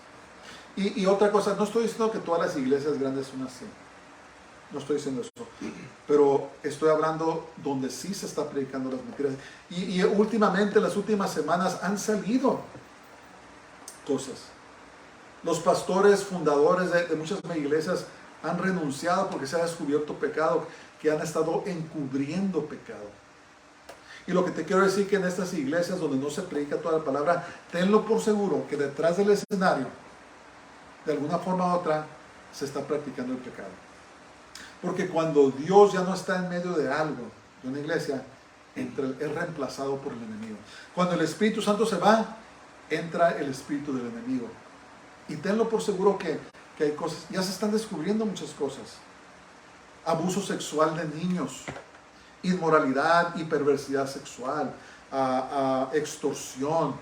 Y otra cosa, no estoy diciendo que todas las iglesias grandes son así. No estoy diciendo eso. Pero estoy hablando donde sí se está predicando las mentiras. Y últimamente, las últimas semanas, han salido cosas. Los pastores fundadores de muchas iglesias han renunciado porque se ha descubierto pecado, que han estado encubriendo pecado. Y lo que te quiero decir que en estas iglesias donde no se predica toda la palabra, tenlo por seguro que detrás del escenario, de alguna forma u otra, se está practicando el pecado. Porque cuando Dios ya no está en medio de algo, de una iglesia, es reemplazado por el enemigo. Cuando el Espíritu Santo se va, entra el espíritu del enemigo. Y tenlo por seguro que hay cosas, ya se están descubriendo muchas cosas. Abuso sexual de niños, inmoralidad y perversidad sexual, extorsión,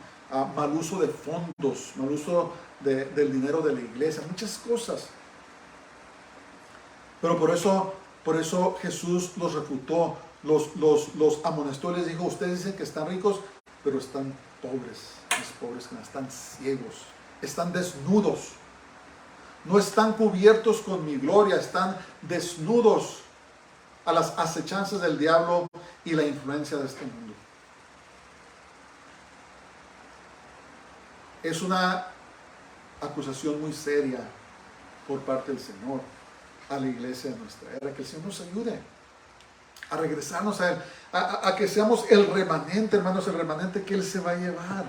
mal uso de fondos, mal uso del dinero de la iglesia, muchas cosas. Pero por eso Jesús los refutó, los amonestó y les dijo, ustedes dicen que están ricos, pero están pobres, están ciegos, están desnudos. No están cubiertos con mi gloria, están desnudos a las acechanzas del diablo y la influencia de este mundo. es una acusación muy seria por parte del Señor a la iglesia de nuestra era. Que el Señor nos ayude a regresarnos a Él, a que seamos el remanente, hermanos, el remanente que Él se va a llevar.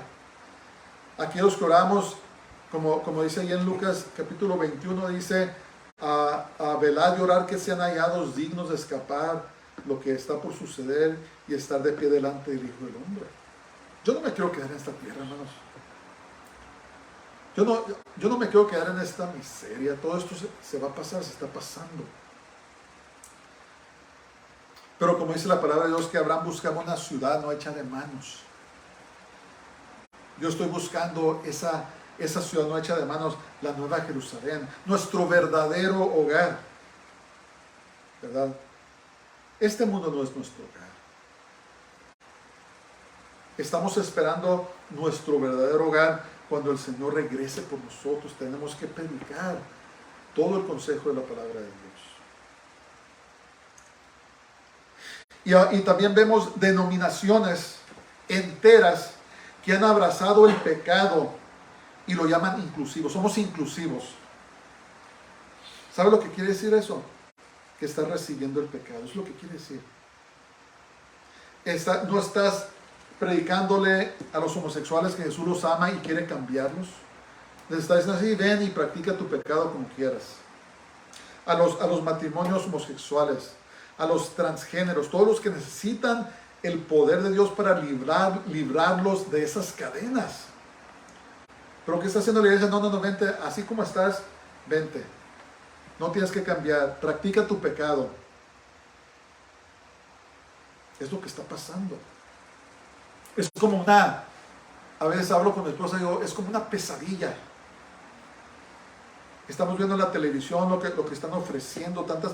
Aquellos que oramos, como dice ahí en Lucas capítulo 21, dice, a velar y orar que sean hallados dignos de escapar lo que está por suceder y estar de pie delante del Hijo del Hombre. Yo no me quiero quedar en esta tierra, hermanos. Yo no me quiero quedar en esta miseria. Todo esto se va a pasar, se está pasando. Pero como dice la palabra de Dios, que Abraham buscaba una ciudad no hecha de manos. Yo estoy buscando esa ciudad no hecha de manos, la Nueva Jerusalén, nuestro verdadero hogar, ¿verdad? Este mundo no es nuestro hogar. Estamos esperando nuestro verdadero hogar cuando el Señor regrese por nosotros. Tenemos que predicar todo el consejo de la palabra de Dios. Y también vemos denominaciones enteras que han abrazado el pecado y lo llaman inclusivos. Somos inclusivos. ¿Sabe lo que quiere decir eso? Que estás recibiendo el pecado. Eso es lo que quiere decir. No estás predicándole a los homosexuales que Jesús los ama y quiere cambiarlos. Les está diciendo así: ven y practica tu pecado como quieras. A los matrimonios homosexuales, a los transgéneros, todos los que necesitan el poder de Dios para librarlos de esas cadenas. Pero ¿qué está haciendo la iglesia? No, vente, así como estás, vente. No tienes que cambiar, practica tu pecado. Es lo que está pasando. Es como a veces hablo con mi esposa y digo, es como una pesadilla. Estamos viendo en la televisión lo que están ofreciendo, tantas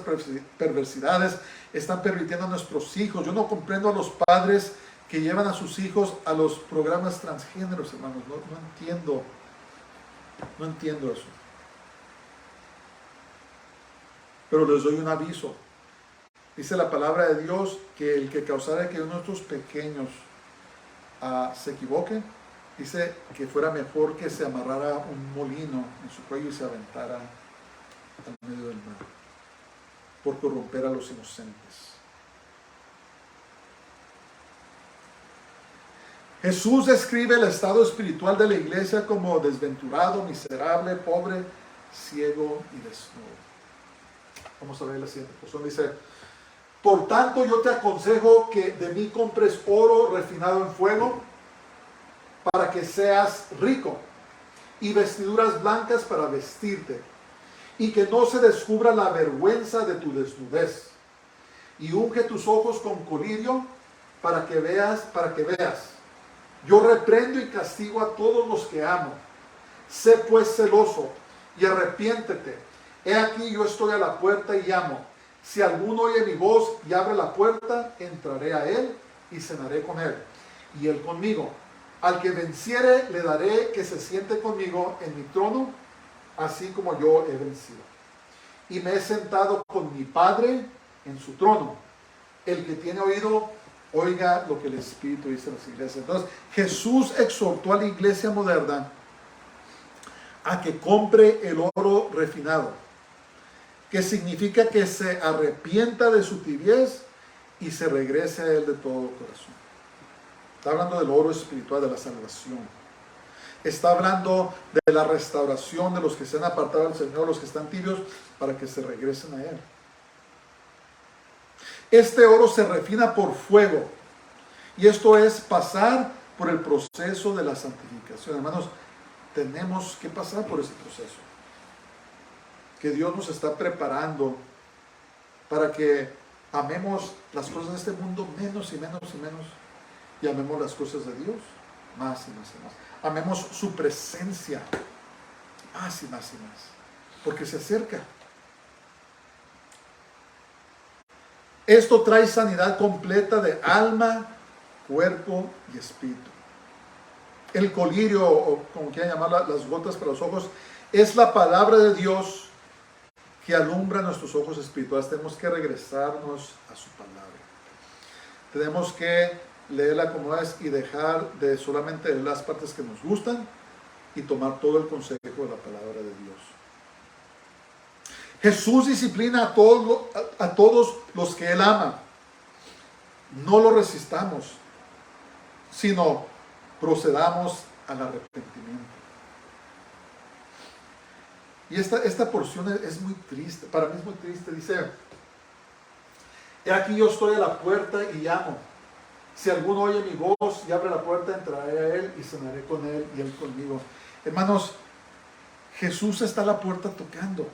perversidades, están permitiendo a nuestros hijos. Yo no comprendo a los padres que llevan a sus hijos a los programas transgéneros, hermanos. No entiendo eso. Pero les doy un aviso. Dice la palabra de Dios que el que causara que nuestros pequeños se equivoquen, dice que fuera mejor que se amarrara un molino en su cuello y se aventara al medio del mar por corromper a los inocentes. Jesús describe el estado espiritual de la iglesia como desventurado, miserable, pobre, ciego y desnudo. Vamos a ver la siguiente porción. Dice: por tanto, yo te aconsejo que de mí compres oro refinado en fuego para que seas rico, y vestiduras blancas para vestirte, y que no se descubra la vergüenza de tu desnudez. Y unge tus ojos con colirio para que veas. Yo reprendo y castigo a todos los que amo. Sé pues celoso y arrepiéntete. He aquí, yo estoy a la puerta y llamo. Si alguno oye mi voz y abre la puerta, entraré a él y cenaré con él, y él conmigo. Al que venciere, le daré que se siente conmigo en mi trono, así como yo he vencido. Y me he sentado con mi Padre en su trono. El que tiene oído, oiga lo que el Espíritu dice a las iglesias. Entonces, Jesús exhortó a la iglesia moderna a que compre el oro refinado, que significa que se arrepienta de su tibiez y se regrese a Él de todo corazón. Está hablando del oro espiritual, de la salvación. Está hablando de la restauración de los que se han apartado del Señor, los que están tibios, para que se regresen a Él. Este oro se refina por fuego, y esto es pasar por el proceso de la santificación. Hermanos, tenemos que pasar por ese proceso, que Dios nos está preparando para que amemos las cosas de este mundo menos y menos y menos, y amemos las cosas de Dios más y más y más. Amemos su presencia más y más y más, porque se acerca. Esto trae sanidad completa de alma, cuerpo y espíritu. El colirio, o como quieran llamarla, las gotas para los ojos, es la palabra de Dios que alumbra nuestros ojos espirituales. Tenemos que regresarnos a su palabra. Tenemos que leerla como es y dejar de solamente leer las partes que nos gustan y tomar todo el consejo de la palabra de Dios. Jesús disciplina a todos los que Él ama. No lo resistamos, sino procedamos al arrepentimiento. Y esta porción es muy triste, para mí es muy triste. Dice: he aquí yo estoy a la puerta y llamo. Si alguno oye mi voz y abre la puerta, entraré a Él y cenaré con Él y Él conmigo. Hermanos, Jesús está a la puerta tocando.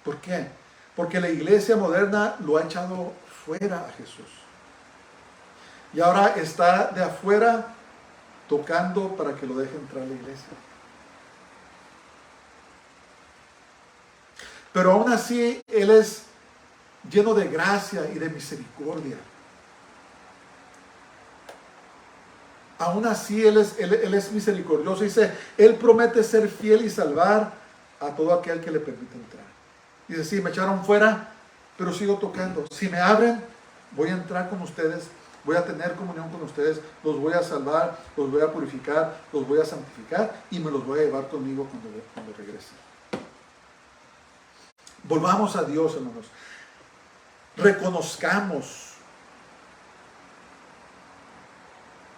¿Por qué? Porque la iglesia moderna lo ha echado fuera a Jesús. Y ahora está de afuera tocando para que lo deje entrar a la iglesia. Pero aún así, Él es lleno de gracia y de misericordia. Aún así, Él es misericordioso. Dice, Él promete ser fiel y salvar a todo aquel que le permite entrar. Dice, sí, me echaron fuera, pero sigo tocando. Si me abren, voy a entrar con ustedes, voy a tener comunión con ustedes, los voy a salvar, los voy a purificar, los voy a santificar y me los voy a llevar conmigo cuando regrese. Volvamos a Dios, hermanos. Reconozcamos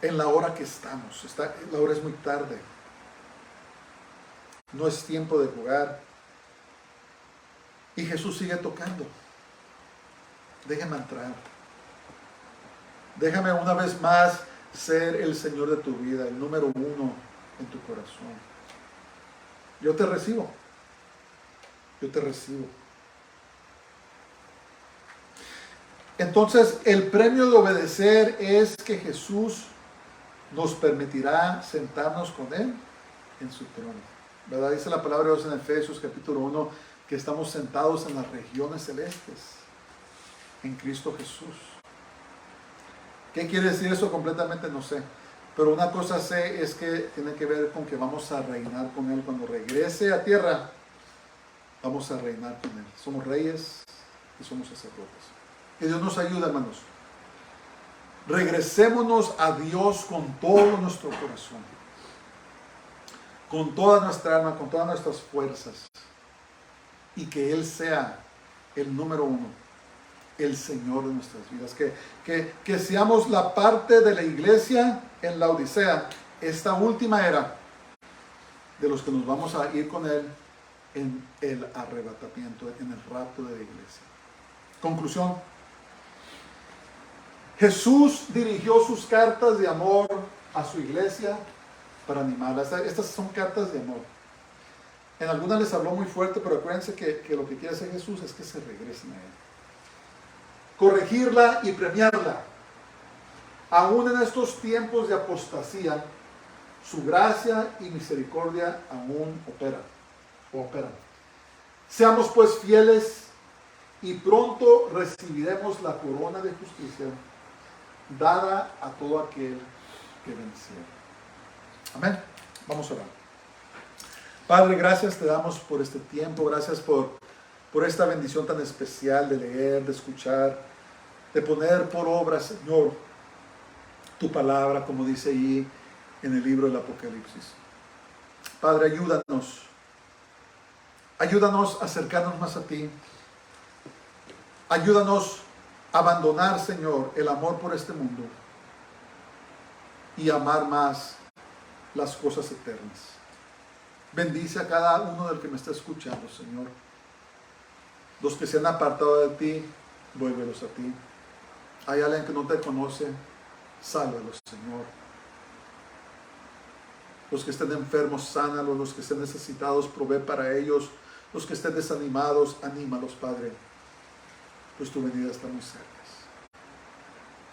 en la hora que estamos. La hora es muy tarde. No es tiempo de jugar. Y Jesús sigue tocando. Déjame entrar. Déjame una vez más ser el Señor de tu vida, el número uno en tu corazón. Yo te recibo. Yo te recibo. Entonces, el premio de obedecer es que Jesús nos permitirá sentarnos con Él en su trono. ¿Verdad? Dice la palabra de Dios en Efesios capítulo 1 que estamos sentados en las regiones celestes, en Cristo Jesús. ¿Qué quiere decir eso completamente? No sé. Pero una cosa sé es que tiene que ver con que vamos a reinar con Él. Cuando regrese a tierra, vamos a reinar con Él. Somos reyes y somos sacerdotes. Que Dios nos ayude, hermanos. Regresémonos a Dios con todo nuestro corazón, con toda nuestra alma, con todas nuestras fuerzas, y que Él sea el número uno, el Señor de nuestras vidas. Que seamos la parte de la iglesia en la Odisea, esta última era, de los que nos vamos a ir con Él en el arrebatamiento, en el rapto de la iglesia. Conclusión. Jesús dirigió sus cartas de amor a su iglesia para animarla. Estas son cartas de amor. En algunas les habló muy fuerte, pero acuérdense que lo que quiere hacer Jesús es que se regresen a Él. Corregirla y premiarla. Aún en estos tiempos de apostasía, su gracia y misericordia aún operan. Seamos pues fieles y pronto recibiremos la corona de justicia dada a todo aquel que venciera. Amén. Vamos a orar. Padre, gracias te damos por este tiempo. Gracias por esta bendición tan especial de leer, de escuchar, de poner por obra, Señor, tu palabra, como dice ahí en el libro del Apocalipsis. Padre, ayúdanos. Ayúdanos a acercarnos más a ti. Ayúdanos a abandonar, Señor, el amor por este mundo y amar más las cosas eternas. Bendice a cada uno del que me está escuchando, Señor. Los que se han apartado de ti, vuélvelos a ti. Hay alguien que no te conoce, sálvalos, Señor. Los que estén enfermos, sánalos. Los que estén necesitados, provee para ellos. Los que estén desanimados, anímalos, Padre. Pues tu venida está muy cerca.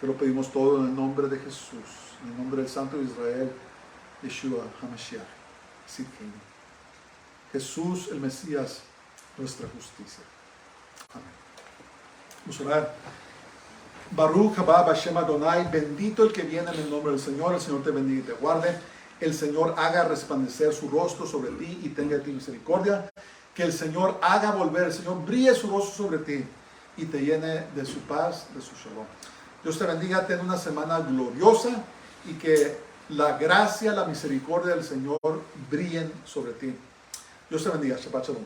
Te lo pedimos todo en el nombre de Jesús, en el nombre del Santo de Israel, Yeshua HaMashiach, Sidkenu. Jesús, el Mesías, nuestra justicia. Amén. Vamos a orar. Baruch haba Hashem Adonai, bendito el que viene en el nombre del Señor. El Señor te bendiga y te guarde. El Señor haga resplandecer su rostro sobre ti y tenga de ti misericordia. Que el Señor haga volver, el Señor brille su rostro sobre ti y te llene de su paz, de su shalom. Dios te bendiga, ten una semana gloriosa y que la gracia, la misericordia del Señor brillen sobre ti. Dios te bendiga. Shabbat shalom.